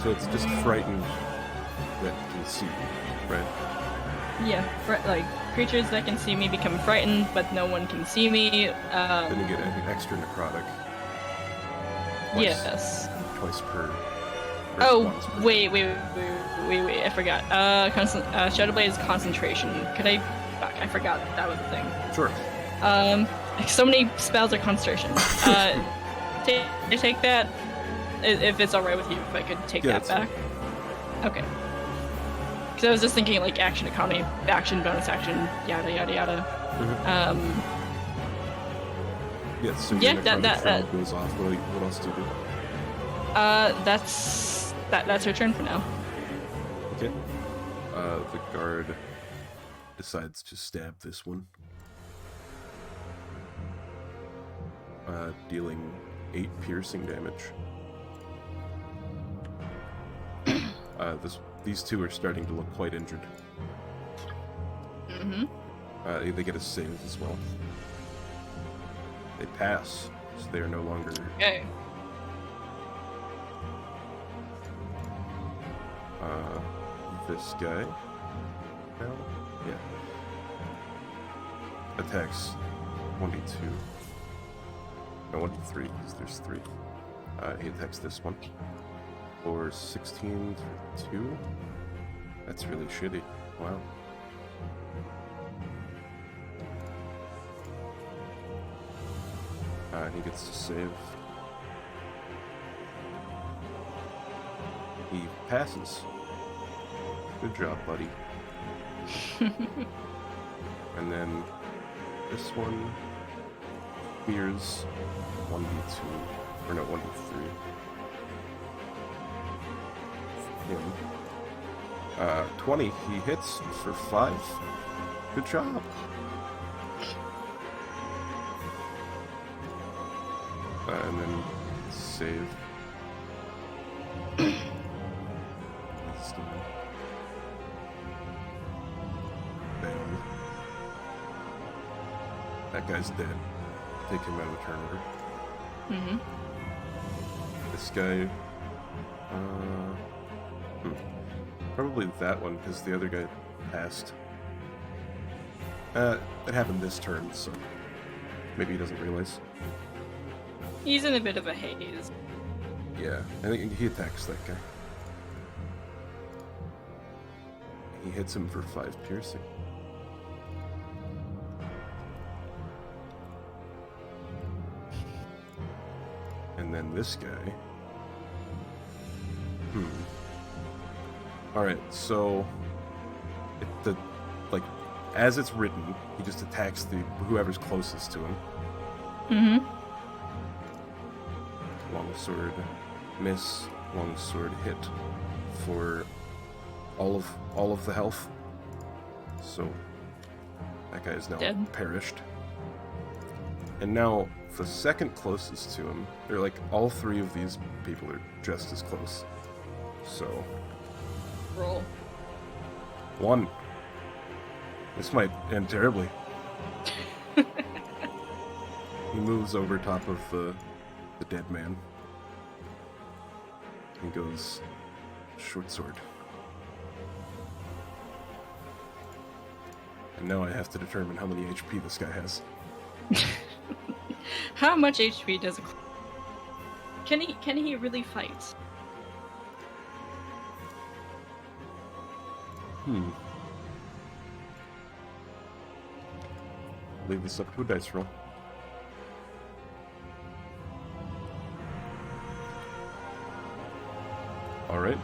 So it's just frightened that can see, right? Yeah, like creatures that can see me become frightened, but no one can see me. Then you get an extra necrotic. Yes. Twice per. Oh, once per wait, I forgot. Shadowblade is concentration. Fuck, I forgot that was a thing. Sure. So many spells are concentration. Take that, if it's alright with you, if I could take that back. Okay. Because I was just thinking, like, action economy, action, bonus action, yada, yada, yada. Mm-hmm. Yeah, so yeah, that goes off. What else do you do? That's her turn for now. Okay. The guard decides to stab this one. Dealing 8 piercing damage. These two are starting to look quite injured. Mm-hmm. They get a save as well. They pass, so they are no longer... Okay. This guy... Now? Yeah. Attacks 1d2. No, 1d3, because there's 3. He attacks this one. For 16 for 2? That's really shitty. Wow. He gets to save. He passes. Good job, buddy. And then this one fears 1d2, or no, 1d3. Him. 20, he hits for 5. Good job. And then save. Failed. That guy's dead. Take him out of the turn order. Mm-hmm. This guy... Probably that one, because the other guy passed. It happened this turn, so maybe he doesn't realize. He's in a bit of a haze. Yeah, I think he attacks that guy. He hits him for 5 piercing. And then this guy... Alright, so... as it's written, he just attacks whoever's closest to him. Mm-hmm. Longsword miss, longsword hit for all of the health. So that guy is now dead. Perished. And now the second closest to him, they're like all 3 of these people are just as close. So Roll. 1. This might end terribly. He moves over top of the dead man. He goes short sword. And now I have to determine how many HP this guy has. How much HP does a... Can he really fight? Leave this up to a dice roll. Alright.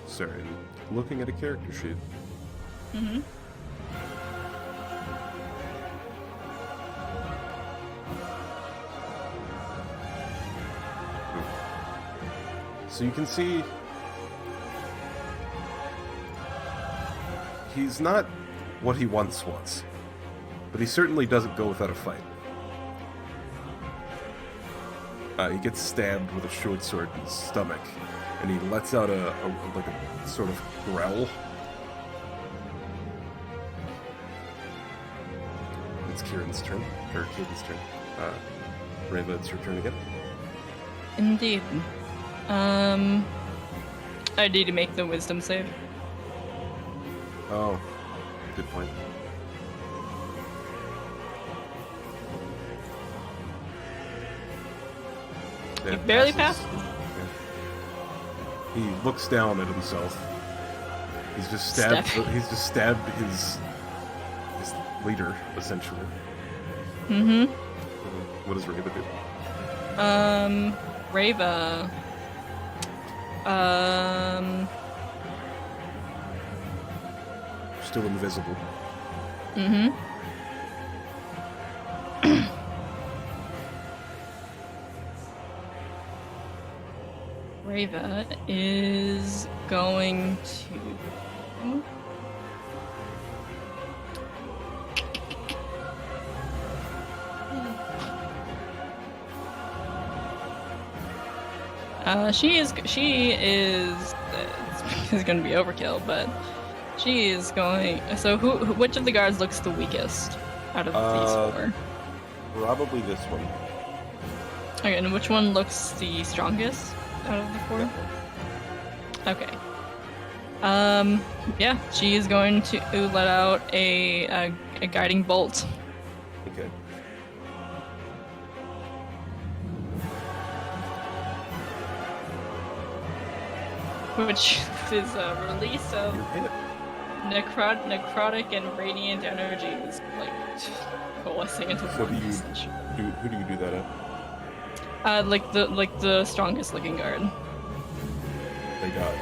Sorry, I'm looking at a character sheet. Mm-hmm. So you can see he's not what he once was, but he certainly doesn't go without a fight. He gets stabbed with a short sword in his stomach, and he lets out a sort of growl. It's Kieran's turn, or Caden's turn. Rheva, it's your turn again. Indeed. I need to make the wisdom save. Oh, good point. You barely passed. Yeah. He looks down at himself. He's just stabbed. He's just stabbed his leader, essentially. Mm-hmm. What does Rheva do? Rheva. Still invisible. Mm-hmm. Rheva is going to... She is going to be overkill, but she is going. So, which of the guards looks the weakest out of these four? Probably this one. Okay, and which one looks the strongest out of the four? That one. Okay. Yeah, she is going to let out a guiding bolt. Okay. Which is a release of necrotic and radiant energy is like coalescing into So one. who do you do that at? Like the strongest looking guard. They got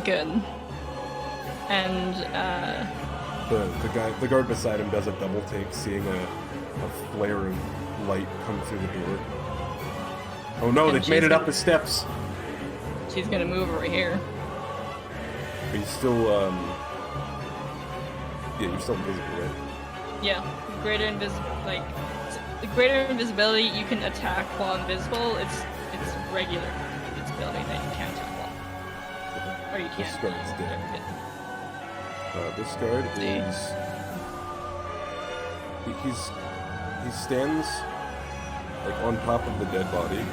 Good. And the guard beside him does a double take, seeing a flare of light come through the door. Oh no, they've made it up the steps. She's gonna move over here. Are you still yeah, you're still invisible, right? Yeah, greater invisibility. You can attack while invisible. It's regular invisibility that you can't attack while. Or you can't. This guard's dead. This guard is he stands like on top of the dead body,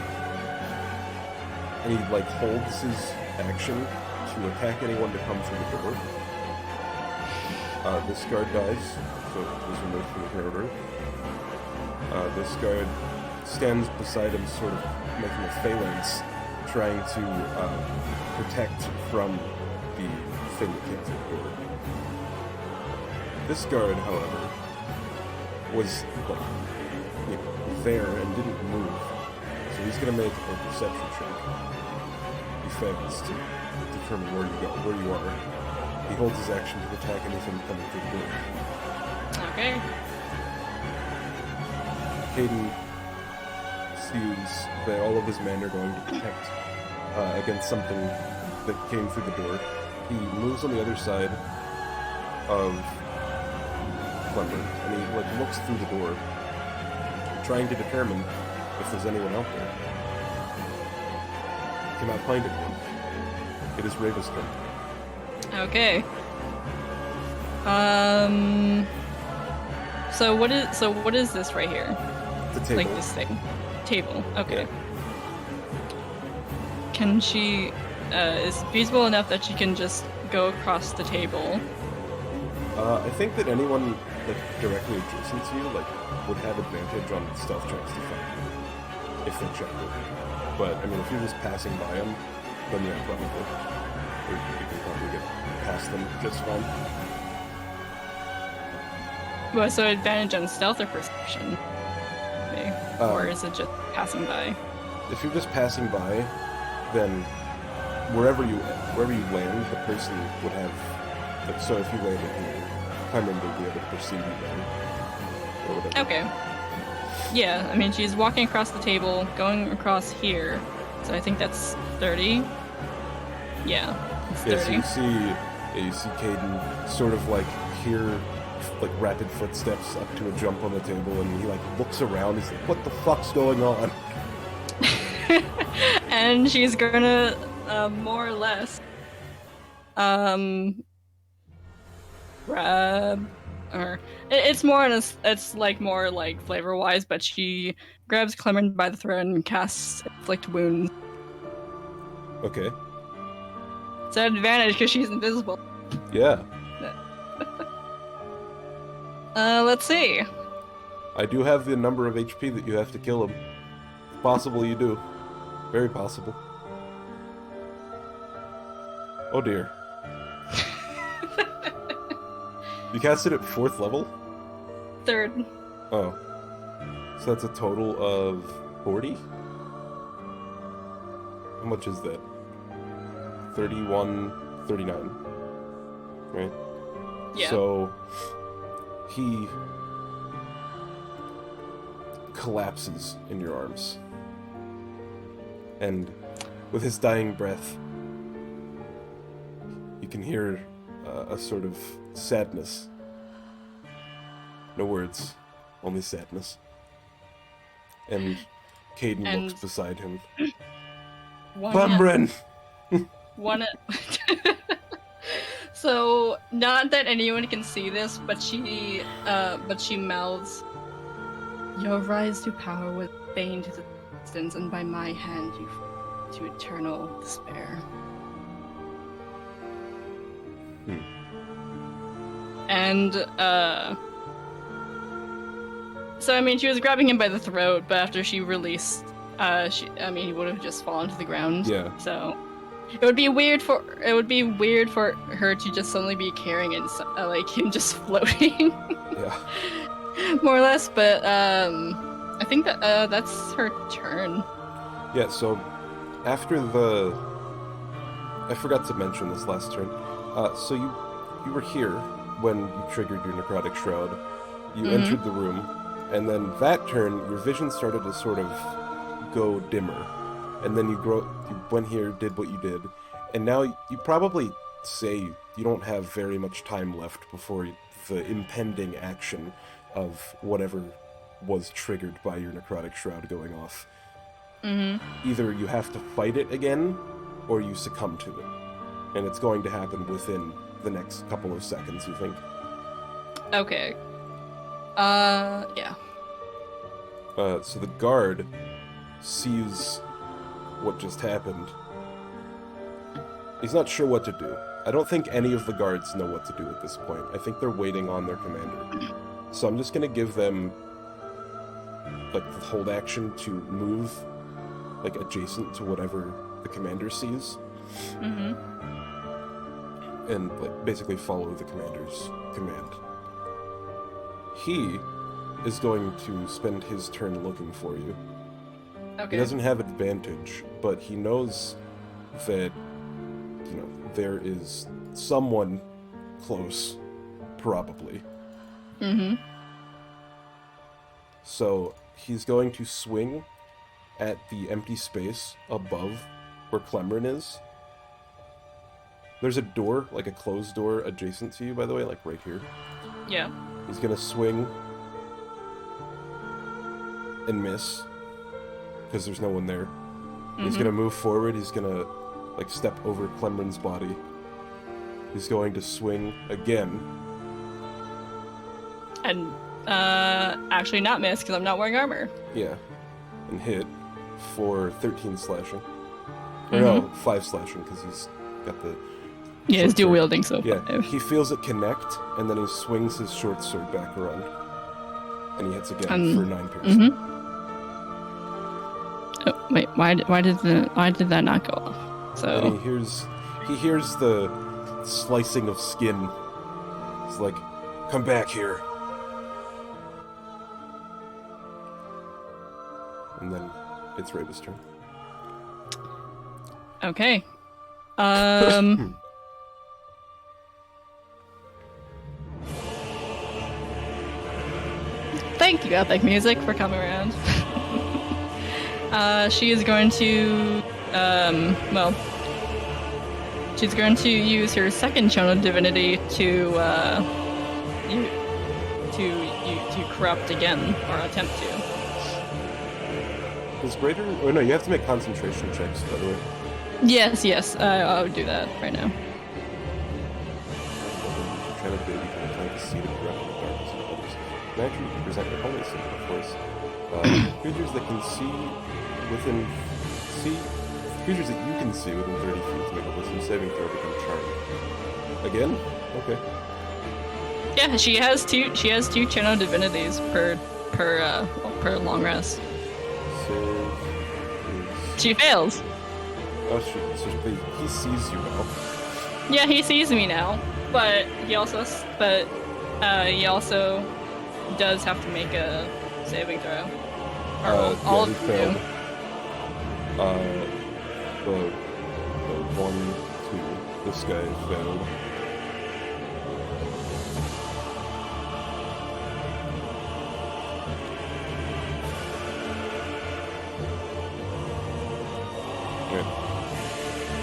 and he like holds his action to attack anyone to come through the door. This guard dies, so it was removed from the corridor. This guard stands beside him, sort of making a phalanx, trying to protect from the thing that came through the door. This guard, however, was like there and didn't move, so he's gonna make a perception check. He fails to determine where you are. He holds his action to attack anything coming through the door. Okay. Caden sees that all of his men are going to protect against something that came through the door. He moves on the other side of Clemmer, and he like looks through the door, trying to determine if there's anyone out there. He cannot find anyone. It is Rheva's turn. Okay. So what is this right here? The table. Like this thing. Table. Okay. Yeah. Can she is feasible enough that she can just go across the table? I think that anyone like directly adjacent to you like would have advantage on stealth checks to find you if they checked it. But I mean, if you're just passing by them, then yeah, probably. Or you can probably get past them just fine. Well, so advantage on stealth or perception? Okay. Or is it just passing by? If you're just passing by, then wherever you land, the person would have. Like, so if you landed here, Cameron would be able to perceive you better. Or whatever. Okay. Yeah, I mean, she's walking across the table, going across here, so I think that's 30. Yeah, it's 30. Yeah, so you see Caden sort of like hear like rapid footsteps up to a jump on the table, and he like looks around. He's like, "What the fuck's going on?" and she's gonna more or less grab or it's more it's like more like flavor wise, but she grabs Clemens by the throat and casts inflict wounds. Okay. It's an advantage because she's invisible. Yeah. Let's see. I do have the number of HP that you have to kill him. Possible you do. Very possible. Oh dear. You cast it at 4th level? 3rd. Oh. So that's a total of 40? How much is that? 31, 39. Right? Yeah. So he collapses in your arms. And with his dying breath, you can hear a sort of sadness. No words, only sadness. And Caden looks beside him. Clemens! One. So, not that anyone can see this, but she mouths, "Your rise to power was bane to the distance, and by my hand you fall to eternal despair." And, so, I mean, she was grabbing him by the throat, but after she released, he would have just fallen to the ground. Yeah. So, it would be weird for her to just suddenly be carrying it, like him just floating. Yeah. More or less, but, I think that, that's her turn. Yeah, so, after I forgot to mention this last turn. So you were here when you triggered your necrotic shroud. You entered the room, and then that turn, your vision started to sort of go dimmer. And then you went here, did what you did, and now you probably say you don't have very much time left before the impending action of whatever was triggered by your necrotic shroud going off. Either you have to fight it again, or you succumb to it. And it's going to happen within the next couple of seconds, you think? Okay. Yeah. So the guard sees what just happened. He's not sure what to do. I don't think any of the guards know what to do at this point. I think they're waiting on their commander. So I'm just gonna give them, like, the hold action to move, like, adjacent to whatever the commander sees. And, like, basically follow the commander's command. He is going to spend his turn looking for you. Okay. He doesn't have advantage, but he knows that, there is someone close, probably. So he's going to swing at the empty space above where Clemrin is. There's a door, like a closed door, adjacent to you, by the way, like right here. Yeah. He's gonna swing and miss, because there's no one there. He's gonna move forward, he's gonna, like, step over Clemrin's body. He's going to swing again. And, actually not miss, because I'm not wearing armor. Yeah. And hit for 13 slashing. Or no, 5 slashing, because he's got the... Yeah, he's dual wielding, so yeah, 5. he feels it connect, and then he swings his short sword back around. And he hits again for 9 piercing. Oh, wait, why did that not go off? So... And he hears the slicing of skin. It's like, come back here. And then it's Rheva's turn. Okay. Thank you, Epic Music, for coming around. She is going to, she's going to use her second channel divinity to corrupt again, or attempt to. Does greater... Oh no, you have to make concentration checks, by the way. Yes, I'll do that right now. Trying to ability to plant a seed of corrupt in the darkness of others. Naturally, you can present your holy symbol, of course. Creatures that can see within... Creatures that you can see within 30 feet to make a wisdom saving throw become charmed. Again? Okay. Yeah, she has two channel divinities per long rest. Save is... She fails. Oh, he sees you now. Yeah, he sees me now, but he also does have to make a saving throw. Or all he of failed. you. The 1, 2. This guy failed.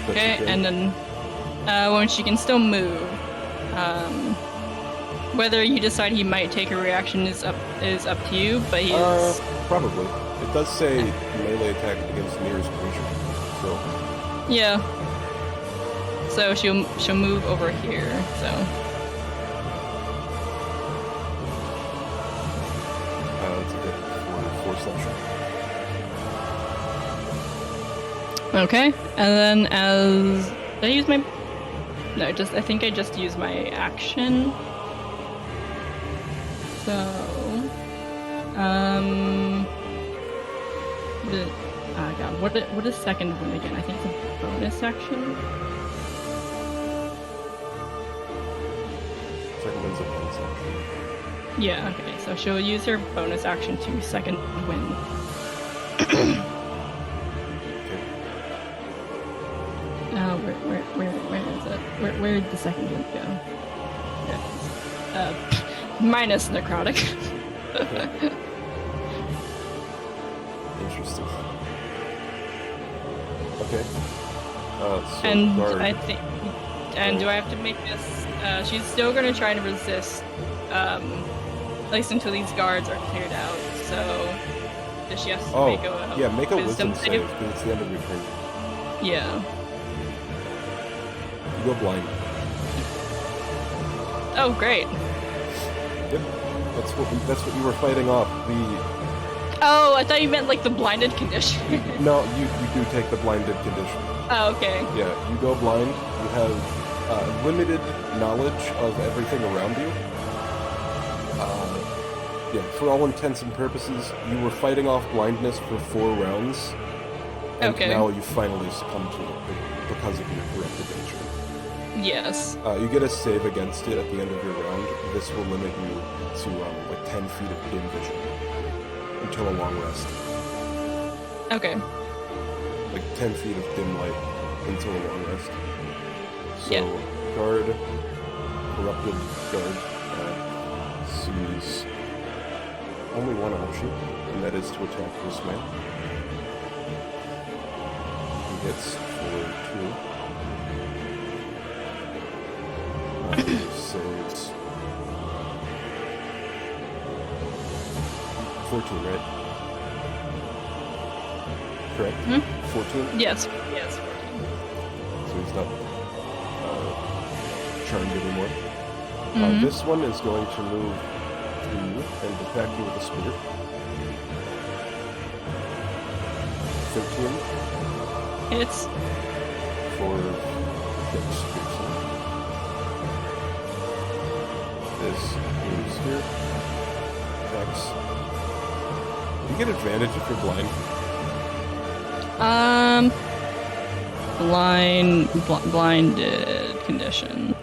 Okay, and then when she can still move, whether you decide he might take a reaction is up to you. But he is probably. It does say melee attack against nearest creature, so yeah. So she'll move over here. So it's a hit for 4 slashing. okay, and then did I use my? No, I think I just used my action. So, God, what is second one again? I think it's a bonus action. Second one's a bonus action. Yeah, okay, so she'll use her bonus action to second wind. Okay. Where is it? Where did the second wind go? There it is. Minus necrotic. Interesting. Okay. So And guard. I think, and do I have to make this? She's still gonna try to resist, at least until these guards are cleared out. So, does she have to make a wisdom save? save because it's the end of your turn. Yeah. You go blind. Oh, great. Yep. That's what you were fighting off. Oh, I thought you meant like the blinded condition. No, you do take the blinded condition. Oh, okay. Yeah, you go blind. You have limited knowledge of everything around you. Yeah, for all intents and purposes, you were fighting off blindness for 4 rounds, and Okay. now you finally succumb to it because of your corrupted nature. Yes. You get a save against it at the end of your round. This will limit you to like 10 feet of dim vision until a long rest. Okay. Like 10 feet of dim light until a long rest. So, Yeah. corrupted guard, sees only one option, and that is to attack this man. He hits for 2. Saves 14, right? Correct? 14? Yes. 14. So he's not charmed anymore. This one is going to move to you and attack you with a spear. 13 It's for 6 piercing. This moves here. Attacks. You get advantage if you're blind. Blinded condition.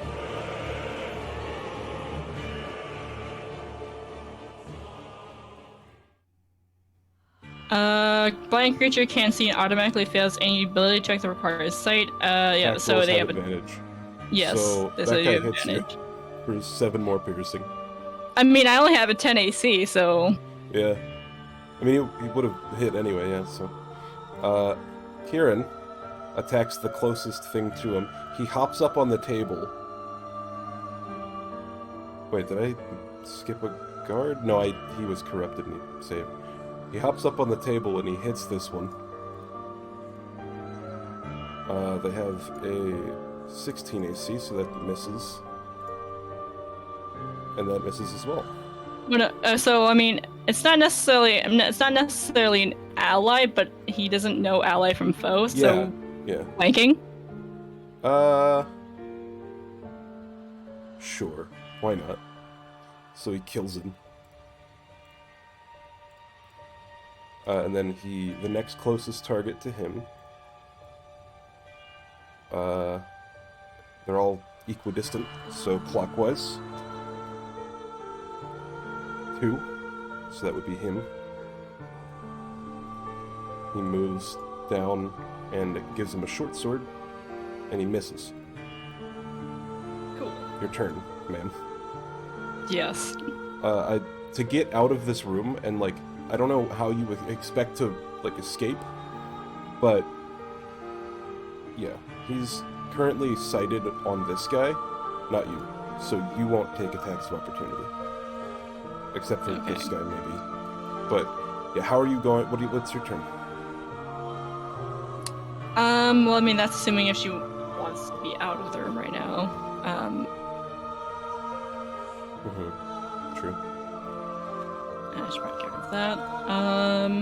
Blind creature can't see and automatically fails any ability check that requires sight. Yeah, Attack so rolls they have have advantage. yes, So this that is guy the hits you advantage. for 7 more piercing. I mean, I only have a 10 AC, so Yeah. I mean, he would have hit anyway, yeah, so. Kieran attacks the closest thing to him. He hops up on the table. Wait, did I skip a guard? No, he was corrupted and he saved. He hops up on the table and he hits this one. They have a 16 AC, so that misses. And that misses as well. So I mean, it's not necessarily an ally, but he doesn't know ally from foe. So yeah. flanking. Sure. Why not? So he kills him. And then the next closest target to him. They're all equidistant, so clockwise. 2, so that would be him. He moves down and it gives him a short sword, and he misses. Cool. Your turn, ma'am. Yes. To get out of this room, and like, I don't know how you would expect to like escape, but yeah, he's currently sighted on this guy, not you, so you won't take attacks of opportunity. Except for this guy, maybe. But, yeah, how are you going? What's your turn? Well, I mean, that's assuming if she wants to be out of the room right now. True. I should probably get rid of that.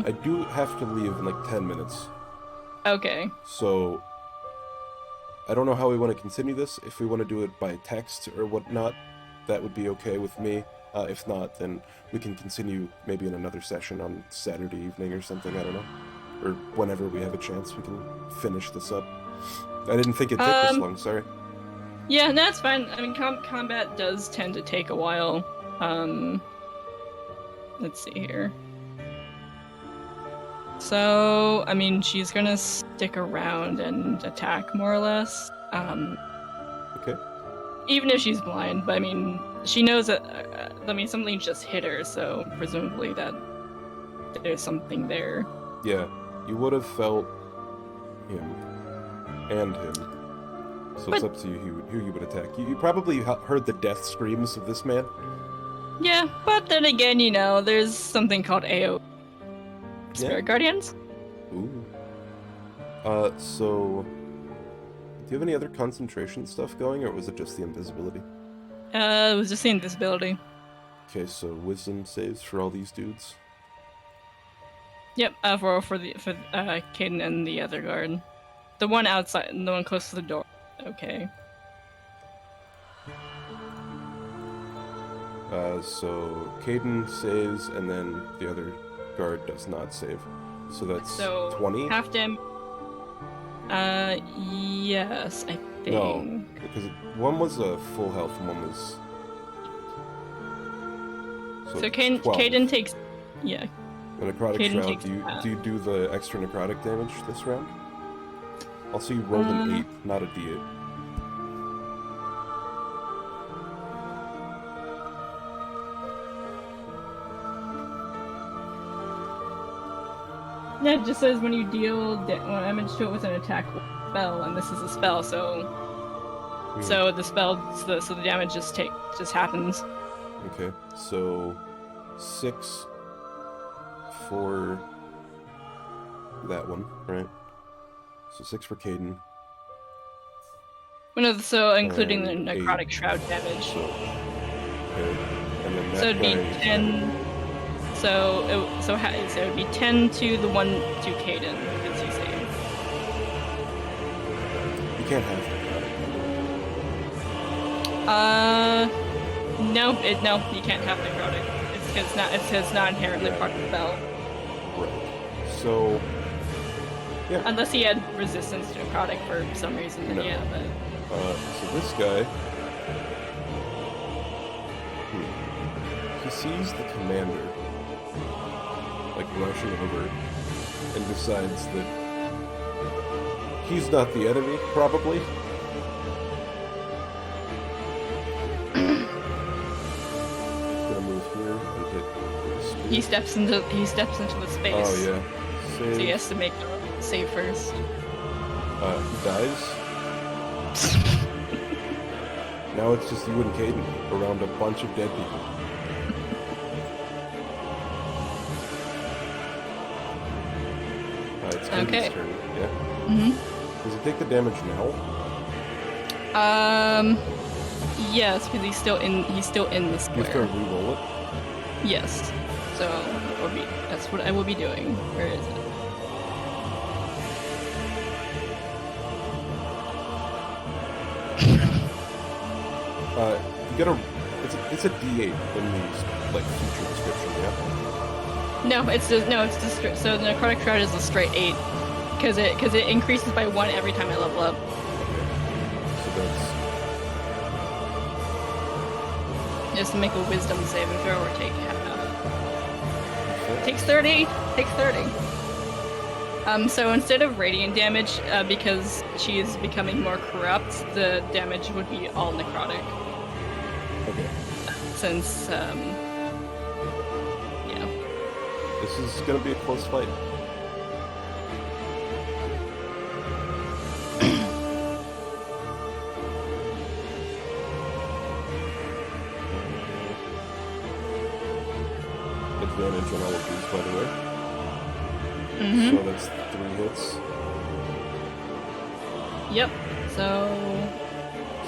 I do have to leave in like 10 minutes. Okay. So, I don't know how we want to continue this. If we want to do it by text or whatnot, that would be okay with me. If not, then we can continue maybe in another session on Saturday evening or something, I don't know. Or whenever we have a chance, we can finish this up. I didn't think it'd take this long, sorry. Yeah, no, that's fine. I mean, combat does tend to take a while. Let's see here. So, I mean, she's gonna stick around and attack, more or less. Okay. Even if she's blind, but I mean, she knows that, something just hit her, so presumably that there's something there. Yeah, you would have felt him and him. So it's up to you who you would attack. You probably heard the death screams of this man. Yeah, but then again, there's something called AO Spirit Guardians. Ooh. So do you have any other concentration stuff going, or was it just the invisibility? It was just the invisibility. Okay, so wisdom saves for all these dudes. Yep, for Caden and the other guard. The one outside, the one close to the door. Okay. So Caden saves, and then the other guard does not save. So that's 20? Half dam. Yes, I think. No, because one was a full health and one was... So Caden takes... Yeah. The necrotic Caden shroud, do you do the extra necrotic damage this round? Also, you rolled an 8, not a d8. Yeah, it just says when you deal damage to it with an attack spell, and this is a spell, so so the spell, so the damage just happens. Okay, so 6 for that one, right? So 6 for Caden. Well, no, so including And the necrotic shroud damage. So, okay, and then that So it'd be guy- 10. So it would be 10 to the one to Caden because he saved. You can't have necrotic. No, you can't have necrotic. It's not inherently part of the spell. Right. So, yeah. Unless he had resistance to necrotic for some reason, then No. yeah, but... So this guy... He sees the commander, like, rushing over, and decides that he's not the enemy, probably. Gonna move here and hit with a spear. He steps into the space. Oh, yeah. So he has to make a save first. He dies. Now it's just you and Caden around a bunch of dead people. Indy's Okay. turn, yeah? Mm-hmm. Does he take the damage now? Yes, because he's still in the You have to square. re-roll it? Yes. So that's what I will be doing. Where is it? You gotta... It's a D8 in the, like, feature description, yeah? No, it's just so the necrotic shroud is a straight 8 because it increases by 1 every time I level up. So that's... Just to make a wisdom saving throw or take half. Okay. Takes 30. Takes 30. So instead of radiant damage, because she is becoming more corrupt, the damage would be all necrotic. Okay. Since yeah. This is gonna be a close fight. Advantage on all of these, by the way. Mm-hmm. So that's 3 hits. Yep. So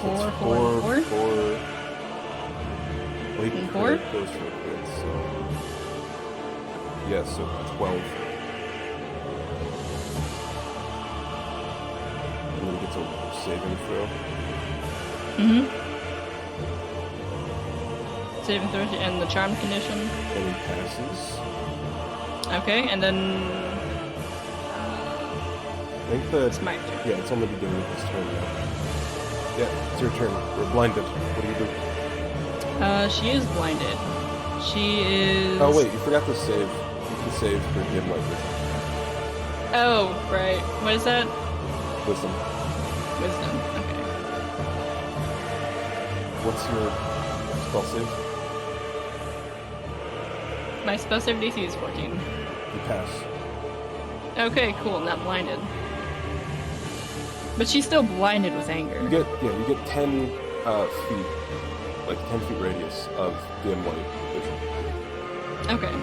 So it's 4. Well, he And crit 4? goes for a crit, so... Yeah, so 12. And then he gets a saving throw. Mm-hmm. Saving throw and the charm condition. And he passes. Okay, and then I think that... it's my turn. Yeah, it's on the beginning of his turn now. Yeah, it's your turn. We're blinded. What do you do? She is blinded. She is. Oh wait, you forgot to save. You can save for dim light vision. Oh, right. What is that? Wisdom. Wisdom. Okay. What's your spell save? My spell save DC is 14. You pass. Okay, cool. Not blinded. But she's still blinded with anger. You get 10 feet, like 10 feet radius of dim light vision. Okay.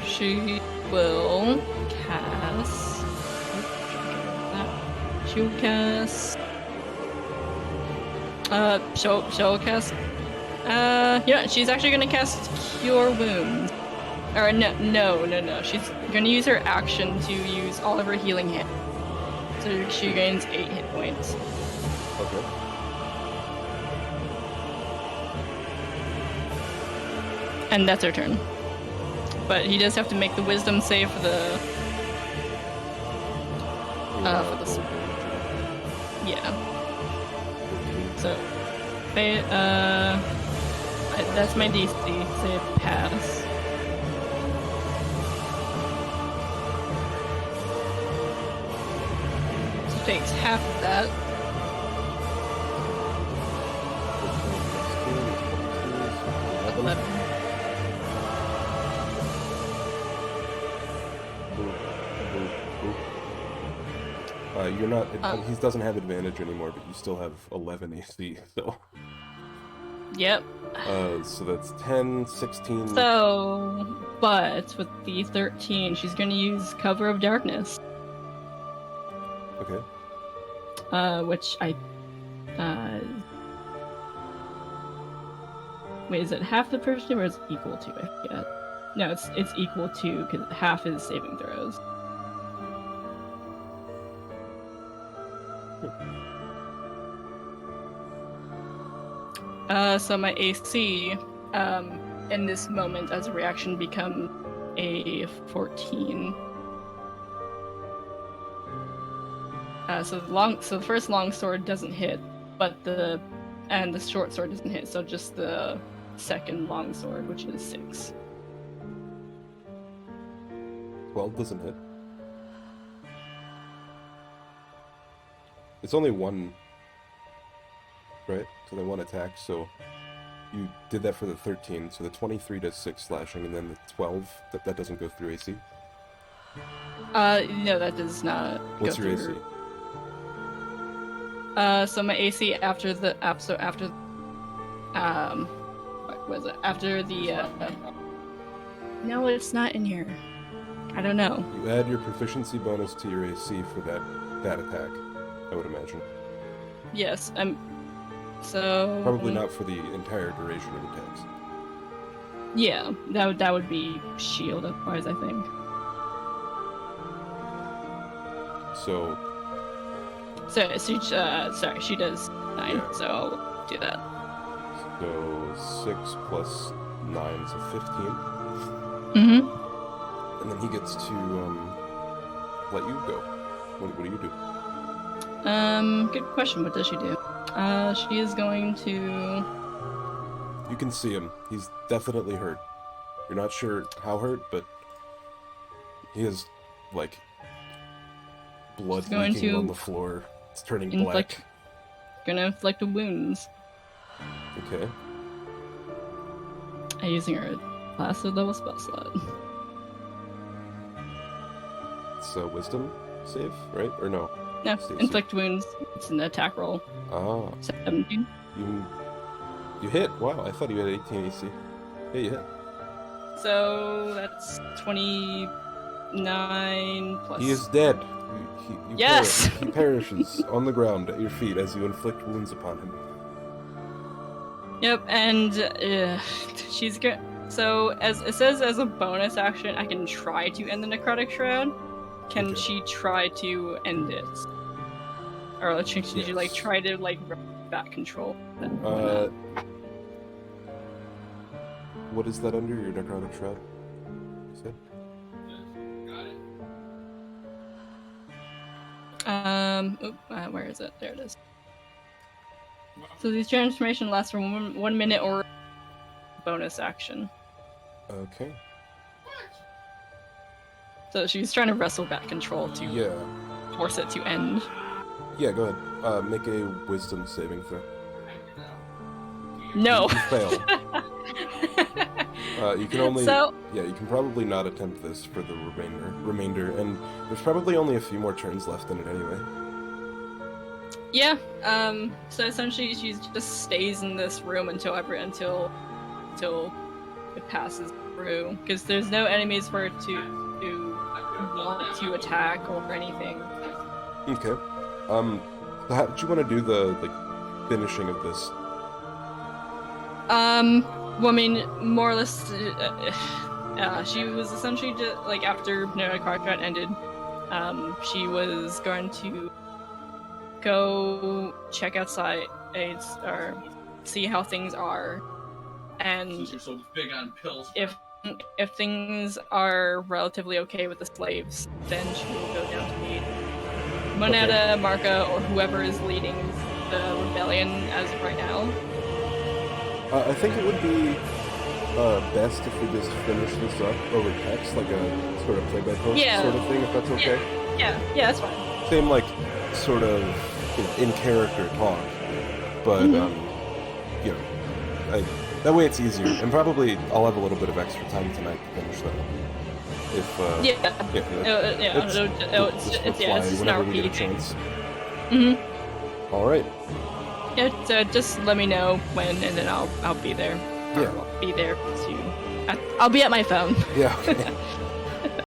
She will cast. She'll cast. She'll cast. Yeah, she's actually gonna cast Cure Wounds. Or no. She's gonna use her action to use all of her healing hit. So she gains 8 hit points. Okay. And that's her turn. But he does have to make the wisdom save for the yeah. So that's my DC, so it pass. So it takes half of that. 11. You're not. He doesn't have advantage anymore, but you still have 11 AC. So. Yep. So that's 10, 16. So, but with the 13, she's gonna use Cover of Darkness. Okay. Which I, wait, is it half the percentage or is it equal to? I forget. No, it's equal to because half is saving throws. So my AC, in this moment as a reaction becomes a 14. So the first long sword doesn't hit, but the short sword doesn't hit. So just the second long sword, which is 6. 12 doesn't hit. It's only one, right? So they one attack, so you did that for the 13, so the 23 does 6 slashing, and then the 12, that doesn't go through AC? No, that does not What's go your through. AC? So my AC after was it after the? No, it's not in here. I don't know. You add your proficiency bonus to your AC for that attack, I would imagine. Yes, I'm. So Probably not for the entire duration of attacks. Yeah, that would be shield otherwise, I think. So Sorry, she does 9, Yeah. so I'll do that. 6 plus 9 is a 15. Mm-hmm. And then he gets to let you go. What do you do? Good question. What does she do? She is going to. You can see him. He's definitely hurt. You're not sure how hurt, but he is, like, blood He's going leaking to on the floor. It's turning inflict- black. Gonna inflict wounds. Okay. Using her class of level spell slot. It's a wisdom save, right? Or no? No, Stacy. inflict wounds. It's an attack roll. Ah. 17. You hit. Wow, I thought you had 18 AC. Yeah, you hit. So that's 29 plus. He is dead. You Yes! He perishes on the ground at your feet as you inflict wounds upon him. Yep, and she's good. So, as it says, as a bonus action, I can try to end the necrotic shroud. Can Okay. she try to end it, or like, should you like Yes. try to like back control? What is that under your necrotic shroud? You said? Got it. Where is it? There it is. So these transformation lasts for 1 minute or bonus action. Okay. So she's trying to wrestle back control to Yeah. force it to end. Yeah, go ahead. Make a wisdom saving throw. No. You fail. You can only... So Yeah, you can probably not attempt this for the remainder, and there's probably only a few more turns left in it anyway. yeah. So essentially, she just stays in this room until it passes through, because there's no enemies for it to want to attack or anything. Okay. So how did you want to do the finishing of this? Well, I mean, more or less, she was essentially just like after Contract ended, she was going to go check outside or see how things are, and Since you're so big on pills. if things are relatively okay with the slaves, then she will go down to meet Moneta, Marca, or whoever is leading the rebellion as of right now. I think it would be best if we just finish this up over text, like a sort of play-by-post Yeah. sort of thing, if that's okay. Yeah, that's fine. Same, like, sort of, in-character talk, but, that way it's easier, and probably I'll have a little bit of extra time tonight to finish that. If, It's just whenever not we get a repeating. chance. Mhm. Alright. Yeah, so just let me know when, and then I'll be there. Yeah. I'll be there to. I'll be at my phone. Yeah, okay.